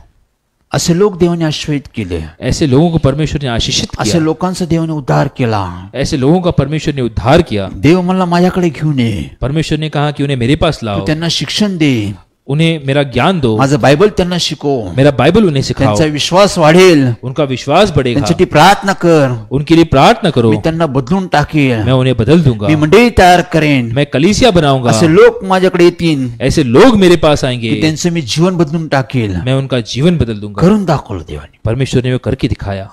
असे लोक देवाने आश्रयित केले. ऐसे लोगों को परमेश्वर ने आशीषित असे किया, लोकांचा देवाने उद्धार केला. ऐसे लोगों का परमेश्वर ने उद्धार किया। देव म्हणला माझ्याकडे घेऊन ये, परमेश्वर ने कहा कि उन्हें मेरे पास तू लाओ, त्यांना शिक्षण दे, उन्हें मेरा ज्ञान दो, माझं बायबल त्यांना शिकव, मेरा बाइबल उन्हें सिखाओ, त्यांचा विश्वास वाढेल, उनका विश्वास बढ़ेगा, त्यांच्यासाठी प्रार्थना कर, उनके लिए प्रार्थना करो, मी त्यांना बदलून टाकेल, मैं उन्हें बदल दूंगा, मी मंडळी तयार करेन. मैं कलीसिया बनाऊंगा, असे लोक माझ्याकडे येतील, ऐसे लोग मेरे पास की आएंगे, त्यांचं मी जीवन बदलून टाकेल. मैं उनका जीवन बदल दूंगा। करून दाखवलं देवाने. परमेश्वर ने वो करके दिखाया।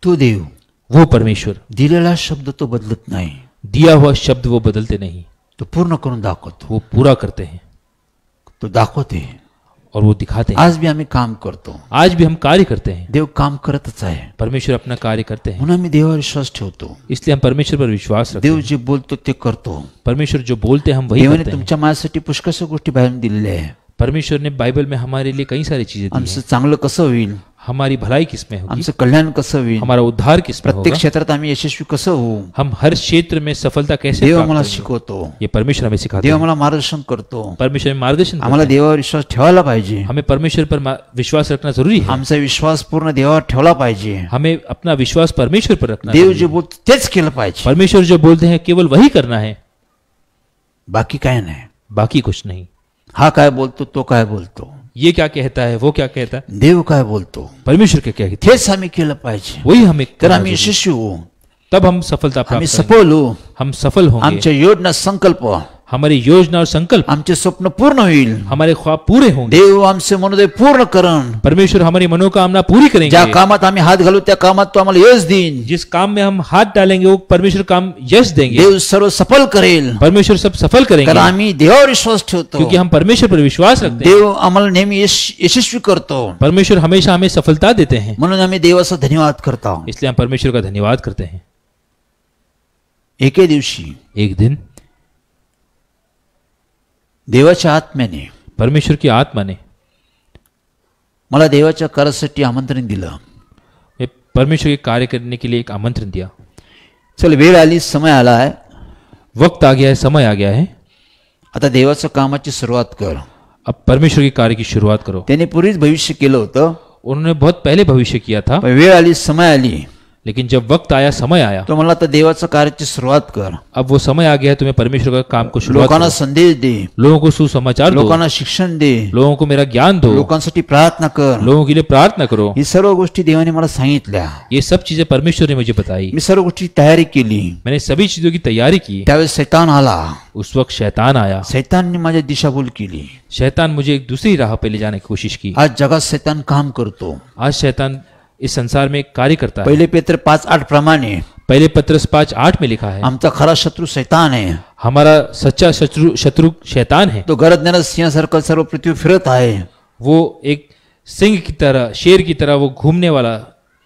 तो देव वो परमेश्वर, दिलेला शब्द तो बदलत नाही, दिया हुआ शब्द वो बदलते नहीं, तो पूर्ण करून दाखवतो, वो पूरा करते हैं तो दाखवते. और वो दिखाते हैं। आज भी आम्ही काम करतो, आज भी हम कार्य करते हैं, देव काम करतच आहे, परमेश्वर अपना कार्य करते हैं, म्हणून आम्ही देवावर विश्वास ठेवतो. इसलिए हम परमेश्वर पर विश्वास रखते देव हैं। जे बोलतो ते करतो. परमेश्वर जो बोलते हैं हम वही देवाने करते हैं। तुमच्या माझ्यासाठी पुष्कळ गोष्टी बाहेर दिलेल्या आहे. परमेश्वर ने बाइबल में हमारे लिए कई सारी चीजें दी आमचं हैं। चांगलं कसं होईल, हमारी भलाई किस में होगी, आमचं कल्याण कसं होईल, हमारा उद्धार किस में प्रत्येक होगा, क्षेत्रात आम्ही यशस्वी कसं होऊ, हम हर क्षेत्र में सफलता कैसे देव प्राप्त आम्हाला करेंगे, शिकवतो, ये परमेश्वर हमें सिखाते देव हैं। आम्हाला मार्गदर्शन करतो. परमेश्वर हमें मार्गदर्शन करते आम्हाला हैं। देवावर विश्वास ठेवायला पाहिजे. हमें परमेश्वर पर विश्वास रखना जरूरी है। आमचा विश्वास पूर्ण देवावर ठेवला पाहिजे. हमें अपना विश्वास परमेश्वर पर रखना देव जरूरी जे है। बोलतो तेच केलं पाहिजे, परमेश्वर जो बोलते हैं केवल वही करना है, बाकी काय नाही. बाकी कुछ नहीं। हा काय बोलतो, तो काय बोलतो, ये क्या कहता है, वो क्या कहता है, देव काय बोलतो, परमेश्वर क्या कहते तेच आम्ही केलं पाहिजे. हैं, वही हमें तर करना आम्ही जरूरी है। यशस्वी होऊ, तब हम सफलता आम्ही प्राप्त करेंगे, सफल होऊ, हम सफल होंगे, आमच्या योजना संकल्प, हमारी योजना और संकल्प, आमचे स्वप्न पूर्ण होईल. हमारे ख्वाब पूरे होंगे। देव आमचे मनोदय पूर्ण करण. परमेश्वर हमारी मनोकामना पूरी ज्या करेंगे। कामात आम्ही हात घालू त्या कामात तो आम्हाला यश देईन. जिस काम में हम हाथ डालेंगे वो परमेश्वर काम यश देंगे। देव सर्व सफल करेल, परमेश्वर सब सफल कारण करेंगे, आम्ही देवावर विश्वास ठेवतो. क्योंकि हम परमेश्वर पर विश्वास रखते हैं। देव आम्हाला नेहमी यशस्वी करतो, परमेश्वर हमेशा हमें सफलता देते हैं, म्हणून आम्ही देवाचा धन्यवाद करतो. इसलिए हम परमेश्वर का धन्यवाद करते हैं। एके दिवशी एक दिन देवाच्या आत्म्याने परमेश्वर की आत्मा ने मला देवाच्या कार्यासाठी आमंत्रण दिलं. ये परमेश्वर के कार्य करने के लिए एक आमंत्रण दिया। चल वेळ आली, समय आला आहे, वक्त आ गया है, समय आ गया है, आता देवाच्या कामाची सुरुवात कर. अब परमेश्वर के कार्य की शुरुआत करो। त्याने पूर्वीच भविष्य केलं होतं, उन्होंने बहुत पहले भविष्य किया था, पण वेळ आली, समय आली, लेकिन जब वक्त आया, समय आया, तो मला आता देवाच्या कार्याची सुरुवात कर. अब वो समय आ गया है, तुम्हें परमेश्वर का काम को शुरुआत लोकांना करो। संदेश दे, लोगों को सुसमाचार दो, लोकांना शिक्षण दे, लोगों को मेरा ज्ञान दो, लोकांसाठी प्रार्थना कर. लोगों के लिए प्रार्थना करो। ही सर्व गोष्टी देवाने मला सांगितल्या. ये सब चीजें परमेश्वर ने मुझे बताई। मी सर्व गोष्टी तयारी केली. मैंने सभी चीजों की तैयारी की। त्यावेळेस शैतान आला. उस वक्त शैतान आया। शैतानने माझ्या दिशाभूल केली. शैतान मुझे एक दूसरी राह पे ले जाने की कोशिश की। आज जगात शैतान काम करतो. आज शैतान इस संसार में कार्य करता है। पहिले पेत्र 5:8 प्रमाणे पहले पत्रस 5:8 में लिखा है, आमचा खरा शत्रू शैतान आहे. हमारा सच्चा शत्रु शैतान है। तो गरजणारा सिंहासारखा सर्व पृथ्वी फिरत आहे. वो एक सिंह की तरह, शेर की तरह वो घूमने वाला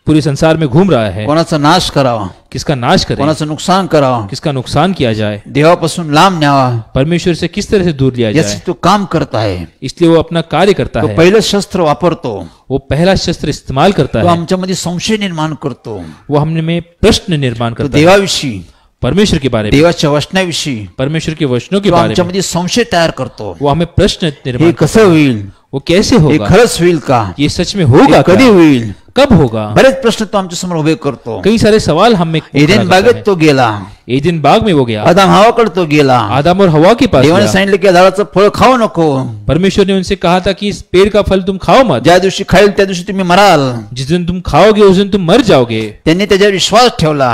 पूरे संसार में घूम रहा है। कोणाचा नाश करावा, किसका नाश करे, कोणाचं नुकसान करावा, किसका नुकसान किया जाए, देवापासून लांब न्यावा, परमेश्वर से किस तरह से दूर लिया याचे जाए, तो काम करत आहे. इसलिए वो अपना कार्य करता तो है। पहिलं शस्त्र वापरतो. वो पहला शस्त्र इस्तेमाल करता तो है। आमच्यामध्ये संशय निर्माण करतो. वो हमने में प्रश्न निर्माण तो करता है, देवाविषयी, परमेश्वर के बारे में, देवाच्या वचनाविषयी परमेश्वर के वचनों के तो बारे में। आमच्यामध्ये संशय तयार करतो. वो हमें प्रश्न हे निर्माण कसं होईल, वो कैसे हे होगा, खरंच होईल का, ये सच में होगा हे कधी क्या? होईल, कब होगा? बरेच प्रश्न तो आमच्या समोर उभे करतो. कई सारे सवाल हमें एदेन बागेत तो गेला, एदेन बाग में वो गया, आदाम हवाकडे तो गेला. आदम और हवा के पास देवाने गया. सांगितलं की या झाडाचं फळ खाऊ नको, परमेश्वर ने उनसे कहा था कि इस पेड़ का फल तुम खाओ मत, ज्या दिवशी खाईल त्या दिवशी तुम्ही मराल. जिस दिन तुम खाओगे उस दिन तुम मर जाओगे. त्यांनी त्याच्यावर विश्वास ठेवला,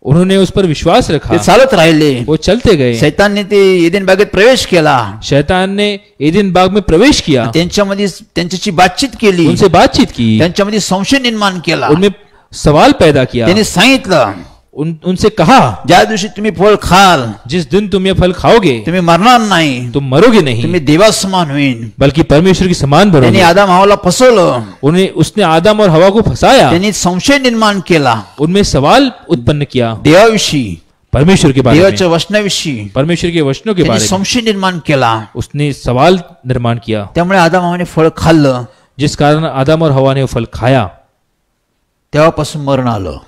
उन्होंने उस पर विश्वास रखा, ते चालत राहिले. वो चलते गए. सैतानने ते एदेन बागेत प्रवेश केला, शैतान ने एदेन बाग में प्रवेश किया, त्यांच्यामध्ये त्यांच्याशी बातचीत केली, उनसे बातचीत की, त्यांच्यामध्ये संशय निर्माण केला. उनमें सवाल पैदा किया. त्यांनी सांगितलं उनसे कहा, ज्या दिवशी तुम्ही फळ खाल जिस दिन तुम ये फल खाओगे तुम्ही मरणार नाही, तुम मरोगे नहीं, तुम्ही देवासमान होईल. बल्कि परमेश्वर के समान त्यांनी बनोगे. आदाम हवाला फसवलं, उसने आदम और हवा को फंसाया, त्यांनी संशय निर्माण केला उनमें सवाल उत्पन्न किया देवाविषयी, परमेश्वर के बारे में, देवाच्या वचनाविषयी परमेश्वर के वचनों के त्यांनी बारे में. संशय निर्माण केला. उसने सवाल निर्माण किया, त्यामुळे आदाम हवाने फळ खाल्लं, जिस कारण आदम और हवा ने वो फल खाया. तेव्हापासून मरण आलं.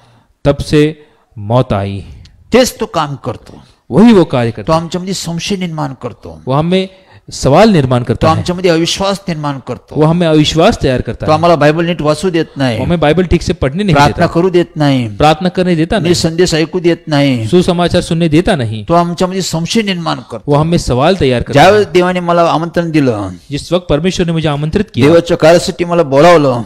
तब से मौत आई. तेच तो काम करतो, वही वो कार्य तो करता है. आमच्यामध्ये संशय निर्माण करतो, वो हमें सवाल निर्माण तो करता है, आमच्यामध्ये अविश्वास निर्माण करतो, वो हमें अविश्वास तयार करता तो है, आम्हाला बायबल नीट वाचू देत वो नाही, हमें बाइबल ठीक से पढ़ने नहीं प्रार्थना देता, करू देत नाही, प्रार्थना करने देता नीट नहीं, संदेश ऐकू देत नाही. सुसमाचार सुनने देता नहीं. तो आमच्यामध्ये संशय निर्माण करतो. वो हमें सवाल तैयार करता है. ज्यावेळेस देवाने मला आमंत्रण दिलं, जिस वक्त परमेश्वर ने मुझे आमंत्रित किया, देवाच्या कार्यासाठी मला बोलावलं,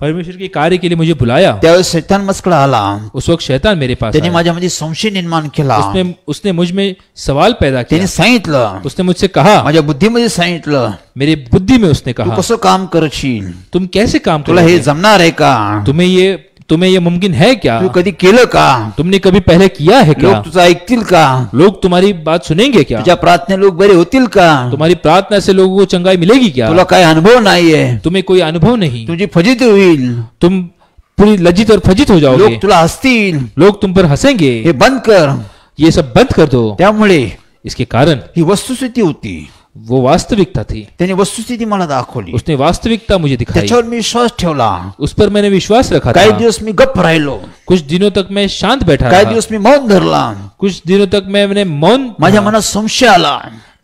परमेश्वर के कार्य के लिए मुझे बुलाया, त्यावेळेस शैतान माझ्याकडे आला. उस वक्त शैतान मेरे पास त्याने आया. माझ्यामध्ये संशय निर्माण केला. उसने मुझ में सवाल पैदा त्याने किया. सांगितलं, उसने मुझसे कहा, माझ्या बुद्धीमध्ये सांगितलं, मेरी बुद्धि में उसने तू कहा, कसं काम करशील, तुम कैसे काम तुला हे करोगे, जमणार आहे का, तुम्हें ये मुमकिन है क्या, तू कधी केलं का, तुमने कभी पहले किया है क्या, लोक तुझं ऐकतील का, लोग तुम्हारी बात सुनेंगे क्या, तुझ्या प्रार्थने लोक बरे होतील का, तुम्हारी प्रार्थना से लोगों को चंगाई मिलेगी क्या, तुला काय अनुभव नाहीये, तुम्हें कोई अनुभव नहीं, तुझी फजिती होईल, तुम पूरी लज्जित और फजित हो जाओगे, लोक तुला हसतील, लोग तुम पर हंसेंगे. हे बंद कर. ये सब बंद कर दो. त्यामुळे इसके कारण ही वस्तुस्थिती होती, वो वास्तविकता थी. त्याने वस्तुस्थिती मला दाखवली, उसने वास्तविकता मुझे दिखाई, त्याच्यावर मी विश्वास ठेवला. उस पर मैंने विश्वास रखा काही था. दिवस मी गप्प राहिलो, कुछ दिनों तक मैं शांत बैठा काही रहा, दिवस मी मौन धरला. कुछ दिनों तक मैंने मौन, माझ्या मनात संशय आला,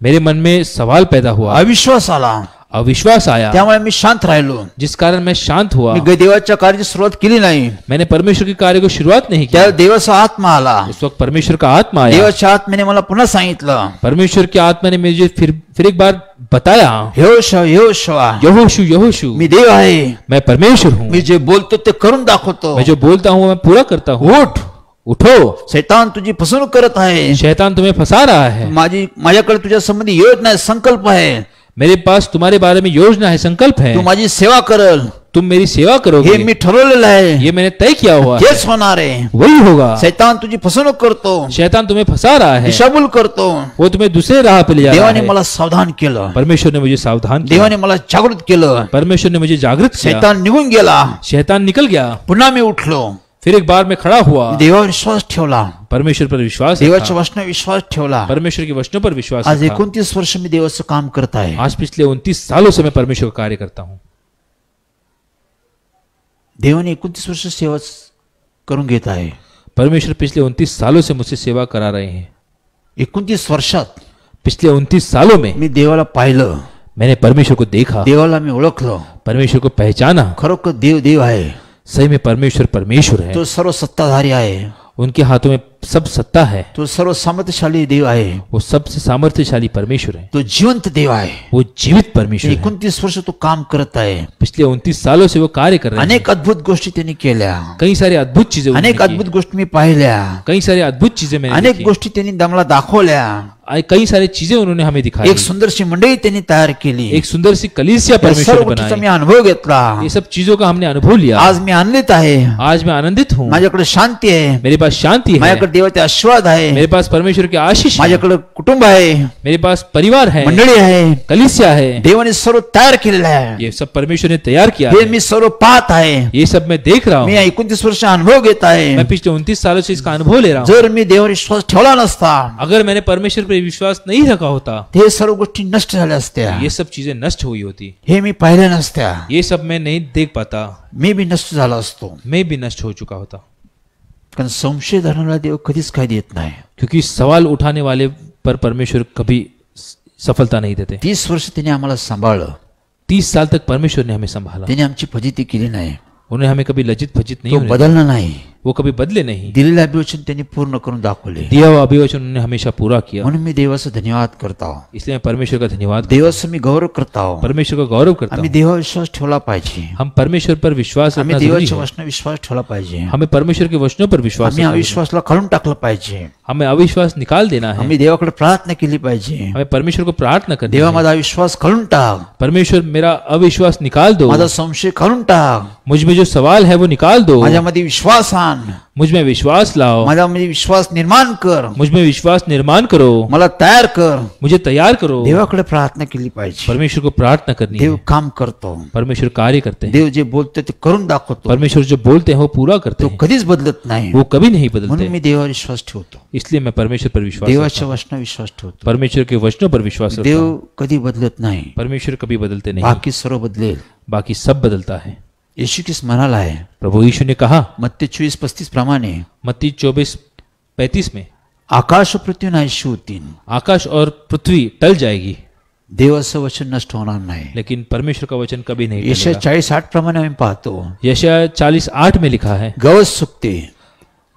मेरे मन में सवाल पैदा हुआ, अविश्वास आला, अविश्वास आया, त्यामुळे मी शांत राहिलो. जिस कारण मैं शांत हुआ. मी देवाच्या कार्याची सुरुवात केली नाही. मैंने परमेश्वर के कार्य को शुरुआत नहीं की. त्या देवाचा आत्मा आला, उस वक्त परमेश्वर का आत्मा आया. देवाच्या आत्म्याने मला पुन्हा सांगितलं, परमेश्वर की आत्मा ने मुझे फिर एक बार बताया, यहोशुआ यहोशू मी देव आहे, मैं परमेश्वर हूँ, मी जे बोलतो ते करून दाखवतो. मैं जो बोलता हूँ मैं पूरा करता हूँ. उठो, शैतान तुझी फसवणूक करत आहे, शैतान तुम्हें फंसा रहा है. माझ्याकडे तुझ्या संबंधी योजना आहे, संकल्प आहे, मेरे पास तुम्हारे बारे में योजना है, संकल्प है, तू माझी सेवा करल, तुम मेरी सेवा करोगे. हे मी ठरवलेलं आहे, ये मैंने तय किया हुआ है, हेच होणार आहे. वही होगा. शैतान तुझी फसवणूक करतो, शैतान तुम्हें फंसा रहा है, दिशाभूल करतो. वो तुम्हें दूसरे राह पे ले जा रहा देवाने है. मला सावधान केलं, परमेश्वर ने मुझे सावधान किया, देवाने मला जागृत केलं. परमेश्वर ने मुझे जागृत किया. शैतान निघून गेला, शैतान निकल गया. पुन्हा मी उठलो, फिर एक बार मैं खड़ा हुआ, देवावर विश्वास ठेवला, परमेश्वर पर विश्वास देवाच्या रखा, वचनावर विश्वास ठेवला. परमेश्वर के वचनों पर विश्वास आज रखा. 29 वर्ष मी देवाचं काम करत आहे. आज पिछले 29 सालों से मैं परमेश्वर का कार्य करता हूँ. देवाने 29 वर्ष सेवा करून घेत आहे. परमेश्वर पिछले 29 सालों से मुझसे सेवा करा रहे हैं. 29 वर्षात पिछले 29 सालों में मी देवाला पाहिलं, मैंने परमेश्वर को देखा, देवाला मी ओळखलं. परमेश्वर को पहचाना. खरोखर देव देव आहे, सही में परमेश्वर परमेश्वर है. तो सर्व सत्ताधारी आहे, उनके हाथों में सब सत्ता है, तो सर्व सामर्थ्यशाली देव आहे, वो सबसे सामर्थ्यशाली परमेश्वर है, तो जिवंत देव आहे. वो जीवित परमेश्वर है. 29 वर्ष तो काम करत आहे. पिछले 29 सालों से वो कार्य कर रहे हैं. अनेक अद्भुत गोष्टी त्यांनी केल्या, कई सारी अद्भुत चीजें उन्होंने अनेक की. अद्भुत गोष्टी मी पाहिल्या, कई सारी अद्भुत चीजें मैंने अनेक देखी. गोष्टी त्यांनी मला दाखवल्या. कई सारी चीजें उन्होंने हमें दिखाई. एक सुंदरशी मंडळी त्यांनी तयार केली. एक सुंदर सी कलीसिया या परमेश्वर सर्व ने गोष्टीचा बनाई. मी अनुभव घेतला. ये सब चीजों का हमने अनुभव लिया. आज मी आनंदित आहे, आज मैं आनंदित हूँ. माझ्याकडे शांती आहे, मेरे पास शांति है, माझ्याकडे देवाचे आशीर्वाद आहे, मेरे पास परमेश्वर के आशीष है, माझ्याकडे कुटुंब आहे, मेरे पास परिवार है, मंडळी आहे. कलीसिया है. देवाने सर्व तयार केलेलं आहे. ये सब परमेश्वर ने तैयार किया हे है. मी सर्व पाहत आहे. ये सब मैं देख रहा मी हूँ. 29 वर्ष अनुभव घेत आहे. मैं पिछले 29 सालों से इसका अनुभव ले रहा हूँ. जर मी देवावर विश्वास ठेवला नसता, अगर मैंने परमेश्वर पर विश्वास नहीं रखा होता, हे सर्व गोष्टी नष्ट झाल्या असत्या, ये सब चीजें नष्ट हुई होती. हे मी पाहिल्या नसत्या, ये सब मैं नहीं देख पाता, मी बी नष्ट झाला असतो. मैं भी नष्ट हो चुका होता. कारण संशय धरणारा देव कधीच काय देत नाही. क्योंकि सवाल उठाने वाले पर परमेश्वर कभी सफलता नहीं देते. 30 वर्ष त्याने आम्हाला सांभाळलं. 30 साल तक परमेश्वर ने हमें संभाला। त्याने आमची फजिती केली नाही, उन्हें हमें कभी लज्जित फजित नहीं तो होने बदलला नाही, दिया। वो कभी बदले नहीं। दिलेलं अभिवचन त्यांनी पूर्ण करून दाखवले. दिया हुआ अभिवचन उन्होंने हमेशा पूरा किया। म्हणून मी देवाचा धन्यवाद करतो, इसलिए मैं परमेश्वर का धन्यवाद करता देवाचा मी गौरव करतो. हूं, परमेश्वर का गौरव करता आम्ही हूं। देवावर विश्वास ठेवला पाहिजे, हम परमेश्वर पर विश्वास आम्ही रखना जरूरी देवाच्या है। वचनावर विश्वास ठेवला पाहिजे. हमें परमेश्वर के वचनों पर विश्वास आम्ही रखना जरूरी अविश्वासला काढून टाकलं पाहिजे. है। हमें अविश्वास निकाल देना है। आम्ही देवाकडे प्रार्थना केली पाहिजे. हमें परमेश्वर को प्रार्थना करनी देवा है। माझा विश्वास काढून टाक, परमेश्वर मेरा अविश्वास निकाल दो, माझा संशय काढून टाक, मुझ में जो सवाल है वो निकाल दो, माझ्यामध्ये विश्वास आण, मुझ में विश्वास लाओ, माझ्यामध्ये विश्वास निर्माण कर, मुझ में विश्वास निर्माण करो, मला तयार कर. मुझे तैयार करो। देवाकडे प्रार्थना केली पाहिजे. परमेश्वर को प्रार्थना करनी देव है। काम करतो, परमेश्वर कार्य करते हैं। देव जे बोलतो ते करून दाखवतो. परमेश्वर जो बोलते हैं वो पूरा करते तो हैं, कधीच बदलत नाही. वो कभी नहीं म्हणून बदलते। मी देवावर विश्वास ठेवतो, इसलिए मैं परमेश्वर पर विश्वास रखता देवाच्या वचनावर विश्वास ठेवतो. हूं। परमेश्वर के वचनों पर विश्वास रखता देव हूं। कधी बदलत नाही, परमेश्वर कभी बदलते नहीं, बाकी सर्व बदलेल. बाकी सब बदलता है। येशू ख्रिस्त म्हणाला आहे प्रभु यीशु ने कहा मत्ती 24:35 प्रमाणे, मत्ती 24:35 में, आकाश व पृथ्वी नाहीशी होतील, आकाश और पृथ्वी टल जाएगी देवाचं वचन नष्ट होणार नाही. लेकिन परमेश्वर का वचन कभी नहीं यशया टलेगा। 40:8 प्रमाणे आम्ही पाहतो, यशायाह 40:8 में लिखा है, गवत सुकते,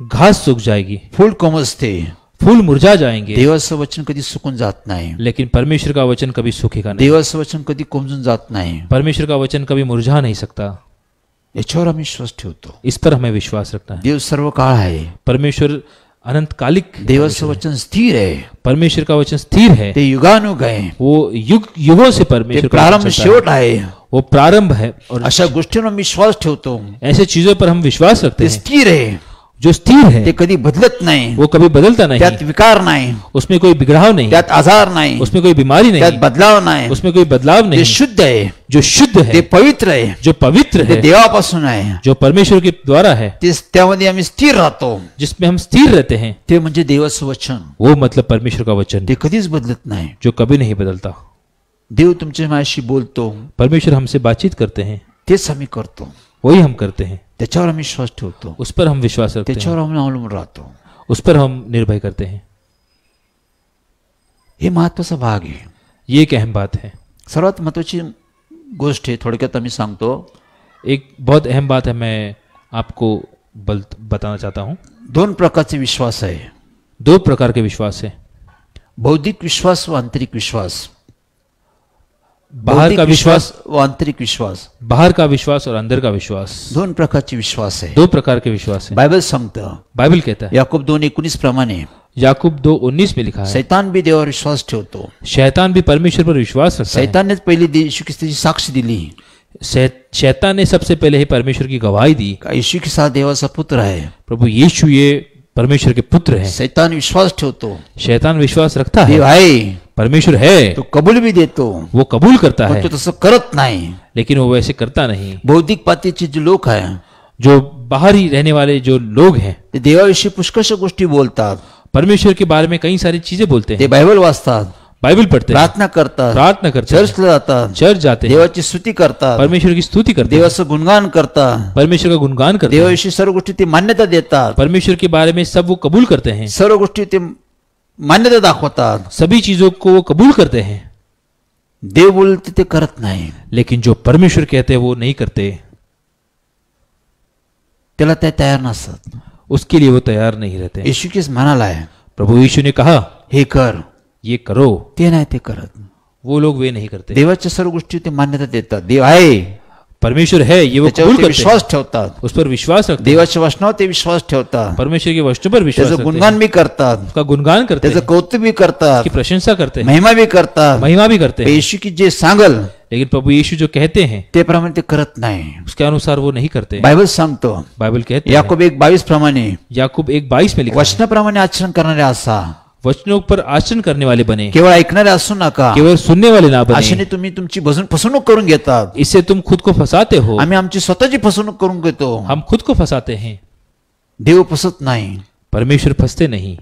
घास सूख जाएगी, फूल कोमजते, फूल मुरझा जाएंगे, देवाचं वचन कधी सुकून जात नाही. लेकिन परमेश्वर का वचन कभी सूखेगा नहीं। देवाचं वचन कधी कोमजून जात नाही. परमेश्वर का वचन कभी मुरझा नहीं सकता। याच्यावर आम्ही विश्वास ठेवतो. इस पर हमें विश्वास रखना है। देव सर्व काळ आहे, परमेश्वर अनंतकालिक, देवाचं वचन स्थिर आहे, परमेश्वर का वचन स्थिर है। ते युगानुग आहे, वो युग युगों से ते परमेश्वर का प्रारंभ वचन चलता शेवट है। आहे. वो प्रारंभ है और अशा गोष्टींवर विश्वास ठेवतो. ऐसे चीजों पर हम विश्वास रखते ते हैं स्थिर आहे, जो स्थिर ते है, कधी बदलत नाही, वो कभी बदलता नहीं, त्यात विकार नाही, उसमें कोई बिगड़ाव नहीं, त्यात आजार नाही, उसमें कोई बीमारी त्यात नहीं, बदलाव नाही. उसमें कोई बदलाव ते नहीं, शुद्ध आहे, जो शुद्ध ते है, पवित्र आहे, जो पवित्र ते है, देवापासून आहे, जो परमेश्वर के द्वारा है, ते त्यामध्ये आम्ही स्थिर राहतो. जिसमें हम स्थिर रहते हैं, ते म्हणजे देवाचं वचन, वो मतलब परमेश्वर का वचन ते कधीच बदलत नाही. जो कभी नहीं बदलता। देव तुमच्या माझ्याशी बोलतो, परमेश्वर हमसे बातचीत करते हैं, तेच आम्ही करतो. वही हम करते हैं, त्याच्यावर आम्ही विश्वास ठेवतो, उस पर हम विश्वास रखते हैं, त्याच्यावर आम्ही अवलंबून राहतो. उस पर हम निर्भय करते हैं। हे महत्वाचा भाग आहे. ये एक अहम बात है। सर्वात महत्वाची गोष्ट आहे, थोडक्यात आम्ही सांगतो. एक बहुत अहम बात है, मैं आपको बताना चाहता हूँ। 2 प्रकारचे विश्वास आहे, 2 प्रकार के विश्वास है, बौद्धिक विश्वास व आंतरिक विश्वास. बाहर का बौद्धिक विश्वास, व आंतरिक विश्वास, बाहर का विश्वास और अंदर का विश्वास। 2 प्रकारचे विश्वास आहे. 2 प्रकार के विश्वास है। बायबल सांगतं, बाइबल कहता है, याकूब 2:19 प्रमाणे, याकूब 2:19 में लिखा है, सैतान बी देवावर विश्वास ठेवतो. शैतान भी परमेश्वर पर विश्वास रखता है। सैताननेच पहिली येशू ख्रिस्ताची साक्ष दिली, शैतान ने सबसे पहले ही परमेश्वर की गवाही दी, का येशू ख्रिस्त हा देवाचा पुत्र आहे. प्रभु यीशु ये परमेश्वर के पुत्र हैं। सैतान विश्वास ठेवतो, शैतान विश्वास रखता देव है, आहे, परमेश्वर है, तो कबूल भी देतो, वो कबूल करता पण है, तो तसं करत नाही. लेकिन वो वैसे करता नहीं। बौद्धिक पातळीचे जे लोक आहे, जो बाहर ही रहने वाले जो लोग हैं, ते देवाविषयी पुष्कळशा गोष्टी बोलतात, परमेश्वर के बारे में कई सारी चीजें बोलते ते हैं, बायबल वाचतात, बाइबल पढ़ते हैं, प्रार्थना करतात, प्रार्थना करते हैं, चर्चला जातात, चर्च जाते हैं, देवाची स्तुती करतात, परमेश्वर की स्तुति करते हैं, देवाचं गुणगान करतात, परमेश्वर का गुणगान करते हैं, देवाविषयी सर्व गोष्टी ते मान्यता देतात, परमेश्वर के बारे में सब वो कबूल करते हैं, सर्व गोष्टी ते मान्यता दाखवतात. सभी चीजों को वो कबूल करते हैं, देव बोलते ते करत नाही, लेकिन जो परमेश्वर कहते हैं वो नहीं करते, त्याला ते तयार नसतात. उसके लिए वो तैयार नहीं रहते। येशू ख्रिस्त म्हणालाय, प्रभु यीशु ने कहा, हे कर, ये करो, ते नाही ते करत. वो लोग वे नहीं करते। देवाच्या सर्व गोष्टी ते मान्यता देतात. देव आहे, परमेश्वर है, ये वो त्याच्यावर कबूल ते करते हैं, विश्वास ठेवतात, उस पर विश्वास रखते हैं, देवाच्या वचनावर ते विश्वास ठेवतात, परमेश्वर के वचनों पर विश्वास त्याचं रखते हैं, गुणगान भी करतात, उसका गुणगान करते त्याचं हैं, कौतुक भी करतात, उसकी प्रशंसा करते हैं, महिमा भी करतात. महिमा भी करते हैं, येशू की जे सांगल लेकिन प्रभु यीशु जो कहते हैं ते प्रमाणे ते करत नाही. उसके अनुसार वो नहीं करते। बायबल सांगतो, बाइबल कहते हैं, याकूब 1:22 प्रमाणे, याकूब 1:22 में लिखा है, वचनाप्रमाणे आचरण करणारे असा, वचनों पर आचरण करने वाले बने, केवळ ऐकणारे असू नका, केवळ सुनने वाले ना बने, अशाने तुम्ही तुमची फसवणूक करून घेतात. इससे तुम खुद को फंसाते हो, आम्ही आमची स्वतःची फसवणूक करून घेतो. हम खुद को फंसाते हैं, देव फसत नाही, परमेश्वर फंसते नहीं,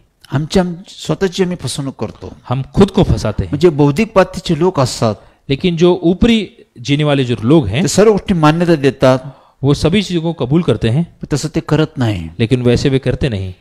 स्वतःची आम्ही फसवणूक करतो. हम खुद को फंसाते हैं। म्हणजे बौद्धिक पातळीचे लोक असतात, लेकिन जो ऊपरी जीने वाले जो लोग हैं, ते सर्व गोष्टी मान्यता देतात, वो सभी चीजों को कबूल करते हैं, पण तसं ते करत नाही. लेकिन वैसे वे करते नहीं.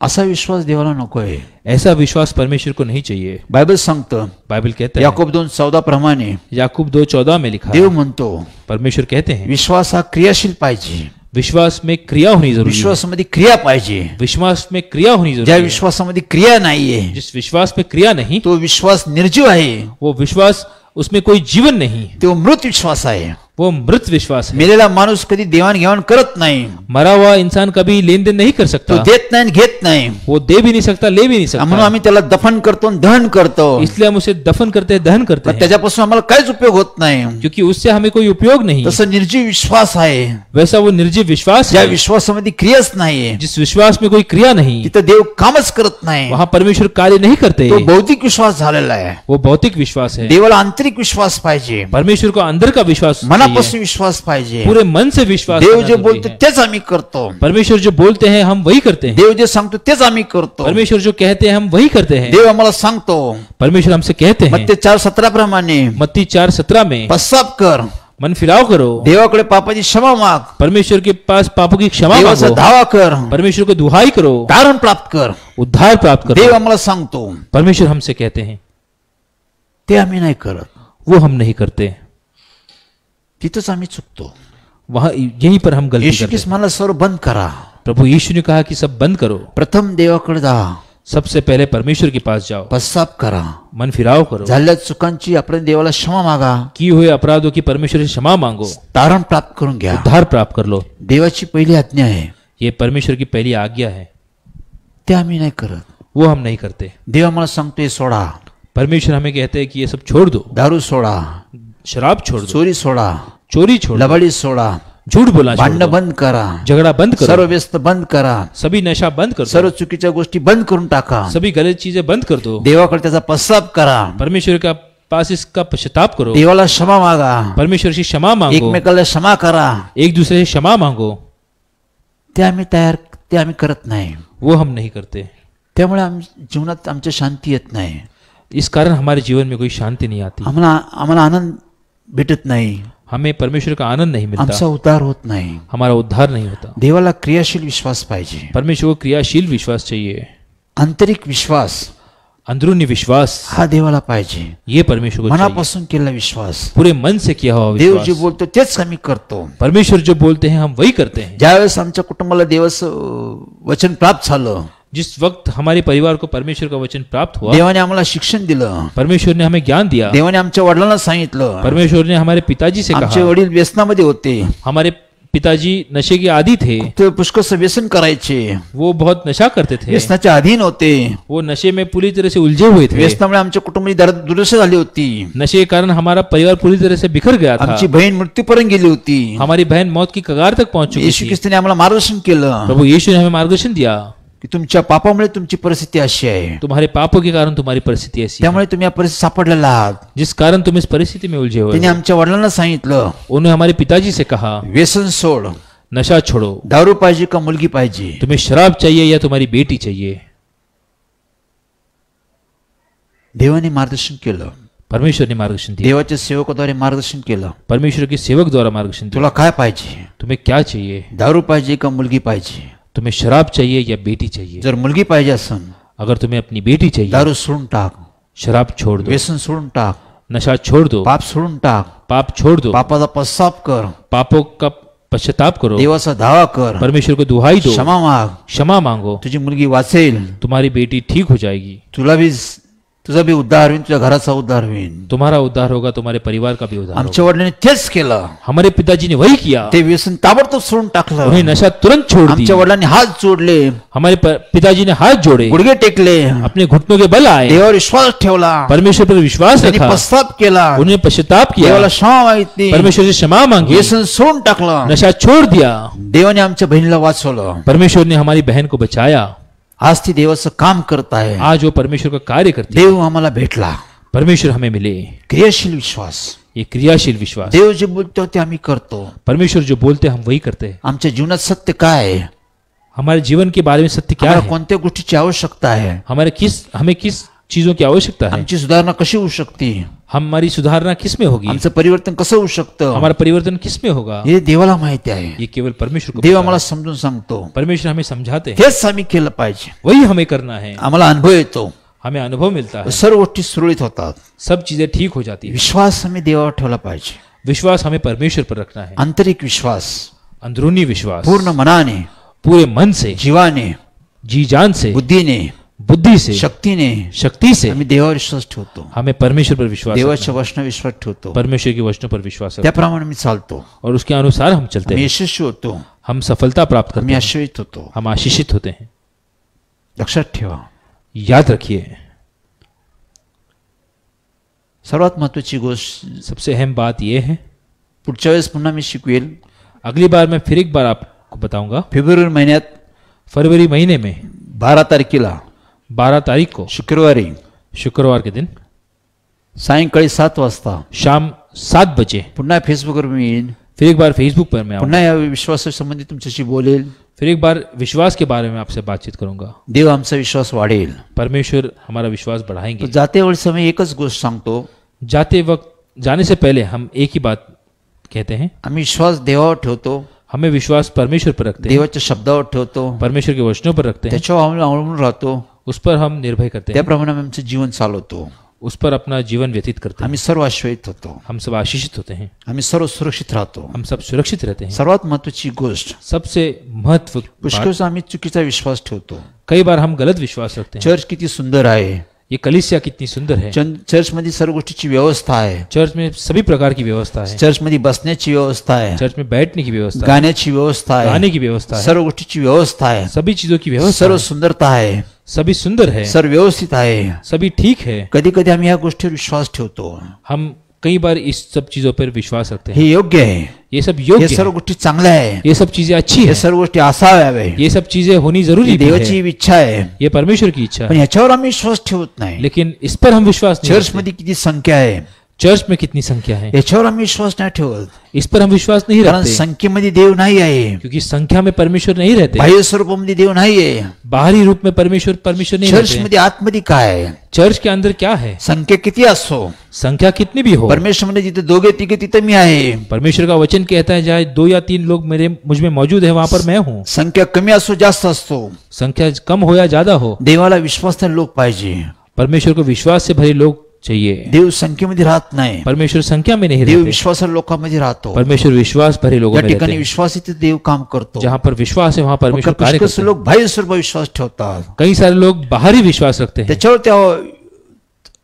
असा विश्वास देवाला नकोय. ऐसा विश्वास परमेश्वर को नहीं चाहिए. बायबल सांगतं बाइबल कहता है, याकूब 2:14 प्रमाणे याकूब 2:14 में लिखा देव है, म्हणतो परमेश्वर कहते हैं विश्वास हा क्रियाशील पाहिजे. विश्वास में क्रिया होनी जरूरी है. विश्वासामध्ये क्रिया पाहिजे. विश्वास में क्रिया होनी ज्या जरूरी है. विश्वासामध्ये क्रिया नाहीये जिस विश्वास में क्रिया नहीं, तो विश्वास निर्जीव आहे. वो विश्वास, उसमें कोई जीवन नहीं, तो मृत विश्वास आहे. वो मृत विश्वास है. मेलेला माणूस कधी देवाणघेवाण करत नाही. मरा हुआ इंसान कभी लेन देन नहीं कर तो सकता. देत नाही आणि घेत नाही. वो दे भी नहीं सकता, ले भी नहीं म्हणून सकता. आम्ही त्याला दफन करतो आणि दहन करतो. इसलिए हम उसे दफन करते हैं, दहन करते पण हैं, त्याच्यापासून आम्हाला काहीच उपयोग होत नाही. क्योंकि उससे हमें कोई उपयोग नहीं. तसं निर्जीव विश्वास आहे. वैसा वो निर्जीव विश्वास ज्या है, विश्वासामध्ये क्रियाच नाहीये जिस विश्वास में कोई क्रिया नहीं, तिथं देव कामच करत नाही. वहां परमेश्वर कार्य नहीं करते. तो भौतिक विश्वास झालेला आहे. वो भौतिक विश्वास है. देवाला आंतरिक विश्वास पाहिजे. परमेश्वर को अंदर का विश्वास चाहिए. मनापासून विश्वास पाहिजे. पूरे मन से विश्वास देव करना जे जरूरी बोलतो है. तेच आम्ही करतो. परमेश्वर जो बोलते हैं हम वही करते हैं. देव जे सांगतो तेच आम्ही करतो. परमेश्वर जो कहते हैं हम वही करते हैं. देव आम्हाला सांगतो परमेश्वर हमसे कहते हैं मत्ती 4:17 प्रमाणे मत्ती 4:17 में, पश्चाताप कर. मन फिराव करो. देवाकडे पापाची क्षमा माग. परमेश्वर के पास पापों की क्षमा देवाचा मांगो. धावा कर. परमेश्वर को दुहाई करो, तारण प्राप्त कर. उद्धार प्राप्त देव करो. आम्हाला सांगतो. परमेश्वर हमसे कहते हैं, ते आम्ही नाही करत. वो हम नहीं करते. तिथंच आम्ही चुकतो. वहां यहीं पर हम गलती येशू करते ख्रिस्त हैं. मला सर्व बंद करा. प्रभु यीशु ने कहा कि सब बंद करो. प्रथम देवाकडे जा. सबसे पहले परमेश्वर के पास जाओ, पश्चाताप करा. मन फिराव करो, झालेल्या चुकांची आपण देवाला क्षमा मागा. किए हुए अपराधों की परमेश्वर से क्षमा मांगो, तारण प्राप्त करून घ्या. उद्धार प्राप्त कर लो. देवाची पहिली आज्ञा आहे. ये परमेश्वर की पहली आज्ञा है. ते आम्ही नाही करत. वो हम नहीं करते. देव आम्हाला सांगतोय सोडा. परमेश्वर हमें कहते हैं कि ये सब छोड़ दो. दारू सोडा. शराब छोड़ दो, चोरी सोडा. चोरी छोड़ दो, लबाडी सोडा. झूठ बोलना छोड़ भांडणं दो, बंद करा. झगड़ा बंद सर्व करो, व्यस्त बंद करा. सभी नशा बंद कर सर्व दो, चुकीच्या गोष्टी बंद करून टाका. सभी गलत चीजें बंद कर दो. देवाकडे त्याचा पश्चाताप करा. परमेश्वर का पास इसका पश्चाताप करो. देवाला क्षमा मागा. परमेश्वर से क्षमा मांगो, एकमेकाला क्षमा करा. एक दूसरे से क्षमा मांगो. ते आम्ही करत नाही. वो हम नहीं करते. त्यामुळे जीवनात आमच्या शांती येत नाही. इस कारण हमारे जीवन में कोई शांति नहीं आती. आम्हाला आनंद भेटत नाही. हमें परमेश्वर का आनंद नहीं मिलता, आमचा उद्धार होत नाही. हमारा उद्धार नहीं होता. देवाला क्रियाशील विश्वास पाहिजे. परमेश्वर को क्रियाशील विश्वास चाहिए. आंतरिक विश्वास अंदरूनी विश्वास हा देवाला पाहिजे. ये परमेश्वर को चाहिए. मनापासून केलेला विश्वास. पूरे मन से किया हुआ देव जे विश्वास. बोलतो तेच आम्ही करतो. परमेश्वर जो बोलते हैं हम वही करते हैं. ज्यावेळेस आमच्या कुटुंबाला देवाचं वचन प्राप्त झालं, जिस वक्त हमारे परिवार को परमेश्वर का वचन प्राप्त हुआ, देवाने आम्हाला शिक्षण दिलं. परमेश्वर ने हमें ज्ञान दिया. देवाने आमच्या वडिलांना सांगितलं. परमेश्वर ने हमारे पिताजी से आमचे कहा. वडील व्यसनामध्ये होते. हमारे पिताजी नशे के आदी थे. ते पुष्कळसं व्यसन करायचे. वो बहुत नशा करते थे. व्यसनाच्या अधीन होते. वो नशे में पूरी तरह से उलझे हुए थे. व्यसनामुळे आमच्या कुटुंबाची दुर्दशा झाली होती. नशे के कारण हमारा परिवार पूरी तरह से बिखर गया था. आमची बहीण मृत्यूपर्यंत गेली होती. हमारी बहन मौत की कगार तक पहुंच चुकी येशू थी. ख्रिस्ताने आम्हाला मार्गदर्शन केलं प्रभु यीशु ने हमें मार्गदर्शन दिया. की तुमच्या पापामुळे तुमची परिस्थिती अशी आहे. तुम्हारे पापों के कारण तुम्हारी परिस्थिती ऐसी है, त्यामुळे तुम्ही या परिस्थितीत सापडलेला आहात. जिस कारण तुम इस परिस्थिति में उलझे हुए त्यांनी हो. आमच्या वडिलांना सांगितलं, उन्होंने हमारे पिताजी से कहा, व्यसन सोड. नशा छोड़ो. दारू पाहिजे का मुलगी पाहिजे. तुम्हें शराब चाहिए या तुम्हारी बेटी चाहिए. देवाने मार्गदर्शन केलं. परमेश्वर ने मार्गदर्शन दिया. देवाच्या सेवकाद्वारे मार्गदर्शन केलं. परमेश्वर के सेवक द्वारा मार्गदर्शन दिया. तुला काय पाहिजे. तुम्हें क्या चाहिए. दारू पाहिजे का मुलगी पाहिजे. तुम्हें शराब चाहिए या बेटी चाहिए. जर मुलगी पाहिजे असन अगर तुम्हें अपनी बेटी चाहिए, दारू सोडून टाक. शराब छोड़ दो, व्यसन सोडून टाक. नशा छोड़ दो, पाप सोडून टाक. पाप छोड़ दो, पापाचा पश्चाताप कर. पापों का पश्चाताप करो, देवाचा धावा कर. परमेश्वर को दुहाई दो, क्षमा माग. क्षमा मांगो. तुझी मुलगी वाचेल. तुम्हारी बेटी ठीक हो जाएगी. तुझा बी उद्धार होईल. तुझ्या घराचा उद्धार होईल. तुम्हारा उद्धार होगा, तुम्हारे परिवार का भी उद्धार होगा. आमच्या वडिलांनी तेच केलं. हमारे पिताजी ने वही किया. ते व्यसन ताबडतोब सोडून टाकलं. उन्हें नशा तुरंत छोड़ दी. आमच्या वडिलांनी हात जोडले. हमारे पिताजी ने हाथ जोड़े, गुडघे टेकले. अपने घुटनों के बल आए, देवावर विश्वास ठेवला. परमेश्वर पर विश्वास त्यांनी रखा, पश्चाताप केला. उन्हें पश्चाताप किया, देवाला क्षमा मागितली. परमेश्वर से क्षमा मांगी, व्यसन सोडून टाकलं. नशा छोड़ दिया. देवाने आमच्या बहिणीला वाचवलं. परमेश्वर ने हमारी बहन को बचाया. आज ती देवाचं काम करत आहे. आज वो परमेश्वर का कार्य करती है. देव आम्हाला भेटला. परमेश्वर हमें मिले. क्रियाशील विश्वास. ये क्रियाशील विश्वास. देव जे बोलतो ते आम्ही करतो. परमेश्वर जो बोलते हैं हम वही करते हैं. आमच्या जीवनात सत्य काय आहे. हमारे जीवन के बारे में सत्य क्या आम्हाला है. कोणत्या गोष्टीची आवश्यकता आहे. हमें किस चीजों की आवश्यकता है। आमची सुधारणा कशी होऊ शकते, हमारी सुधारणा किस में होगी, आमचं परिवर्तन कसं होऊ शकतं, हमारा परिवर्तन किस में होगा, हे देवाला माहिती आहे. ये केवल परमेश्वर को देव पता आम्हाला है। समजून सांगतो, परमेश्वर हमें समझाते हैं, हेच आम्ही केलं पाहिजे. वही हमें करना है. आम्हाला अनुभव येतो, हमें अनुभव मिलता है, सर्व गोष्टी सुरळीत होतात. सब चीजें ठीक हो जाती है. विश्वास आम्ही देवावर ठेवला पाहिजे. विश्वास हमें परमेश्वर पर रखना है. आंतरिक विश्वास, अंदरूनी विश्वास, पूर्ण मनाने, पूरे मन से, जीवाने, जी जान से, बुद्धीने, बुद्धि से, शक्तीने शक्ति से आम्ही देवावर विश्वास ठेवतो. हमें परमेश्वर पर विश्वास रखना देवाच्या वचनावर विश्वास ठेवतो. है. परमेश्वर के वचनों पर विश्वास रखना त्याप्रमाणे मी चालतो. है. और उसके अनुसार हम चलते आम्ही हैं. यशस्वी होतो, हम सफलता प्राप्त करते आम्ही हैं, आश्रयित होतो. हम आशीषित होते हैं. लक्षात ठेवा, याद रखिए, सर्वात महत्वाची गोष्ट सबसे अहम बात यह है, पुढच्या वेळेस पुन्हा मी शिकवेल. अगली बार मैं फिर एक बार आपको बताऊंगा. फेब्रुवारी महिन्यात फरवरी महीने में 12 तारखेला 12 तारीख को शुक्रवारी शुक्रवार के दिन सायंकाळी 7 वाजता शाम 7 बजे पुन्हा फेसबुकवर मी येईन. फिर एक बार फेसबुक पर मैं आऊंगा. पुन्हा या विश्वासासंबंधी तुमच्याशी बोलेल. फिर एक बार विश्वास के बारे में आपसे बातचीत करूंगा. देव आमचा विश्वास वाढेल. परमेश्वर हमारा विश्वास बढ़ाएंगे. तर जाते वेळेस मी एकच गोष्ट सांगतो, जाते वक्त जाने से पहले हम एक ही बात कहते हैं, आम्ही विश्वास देवावर ठेवतो, हमें विश्वास परमेश्वर पर रखते हैं, देवाच्या शब्दावर ठेवतो, परमेश्वर के वचनों पर रखते हैं, त्याच्यावर आम्ही अवलंबून राहतो. उस पर हम निर्भय करते हैं, त्याप्रमाणे आम्ही आमचं जीवन चालवतो. उस पर अपना जीवन व्यतीत करते हैं. आम्ही सर्व आश्रयित होतो, हम सब आशीषित होते हैं, आम्ही सर्व सुरक्षित राहतो. हम सब सुरक्षित रहते हैं. सर्वात महत्वाची गोष्ट, सबसे महत्व पुष्कळ आम्ही चुकीचा विश्वास ठेवतो. कई बार हम गलत विश्वास रखते हैं. चर्च किती सुंदर आहे, ये कलीसिया कितनी सुंदर है, चर्चमध्ये सर्व गोष्टीची व्यवस्था आहे, चर्च में सभी प्रकार की व्यवस्था है, चर्चमध्ये बसण्याची व्यवस्था आहे, चर्च में बैठने की व्यवस्था है, गाण्याची व्यवस्था आहे, गाने की व्यवस्था है, सर्व गोष्टीची व्यवस्था आहे, सभी चीजों की व्यवस्था सर्व है, सुंदरता आहे, सभी सुंदर है, सर्व व्यवस्थित आहे. सभी ठीक है. कधी कधी आम्ही या गोष्टीवर विश्वास ठेवतो, हम कई बार इस सब चीजों पर विश्वास रखते हैं. हे योग्य आहे, ये सब हे योग्य सर्व है, गोष्टी चांगल्या आहे, ये सब चीजें अच्छी हे है, सर्व गोष्टी असाव्या, ये सब चीजें होनी जरूरी ही भी देवाची है, इच्छा आहे. ये परमेश्वर की इच्छा पण है. ह्याच्यावर आम्ही विश्वास ठेवत नाही. लेकिन इस पर हम विश्वास नहीं चर्च रखते. मध्ये किती संख्या आहे, चर्च में कितनी संख्या है, याच्यावर आम्ही विश्वास नाही ठेवत. इस पर हम विश्वास नहीं कारण रखते, संख्येमध्ये देव नाही आहे, क्योंकि संख्या में परमेश्वर नहीं रहते, बाह्य स्वरूपामध्ये देव नाही आहे. बाहरी रूप में परमेश्वर नहीं चर्च रहते. मध्ये आतमध्ये काय आहे, चर्च के अंदर क्या है, संख्या किती असो, संख्या कितनी भी हो, परमेश्वर मध्ये जिथे दोघे तिघे तिथे मी आहे. परमेश्वर का वचन कहता है जहाँ 2 या 3 लोग मुझ में मौजूद है वहां पर मैं हूँ. संख्या कमी असो जास्त असतो, संख्या कम हो या ज्यादा हो, देवाला विश्वास लोक पाहिजे. परमेश्वर को विश्वास से भरे लोग चाहिए. देव संख्येमध्ये राहत नाही, परमेश्वर संख्या में नहीं देव रहते, विश्वास लोकांमध्ये राहतो. परमेश्वर विश्वास भरे लोगों या में रहते ठिकाणी हैं. विश्वास इथे देव काम करतो. जहाँ पर विश्वास है वहां परमेश्वर कार्य पुष्कळ करते हैं. लोक बाह्य स्वरूप विश्वास ठेवतात, कई सारे लोग बाहरी विश्वास रखते हैं, त्याच्यावर त्या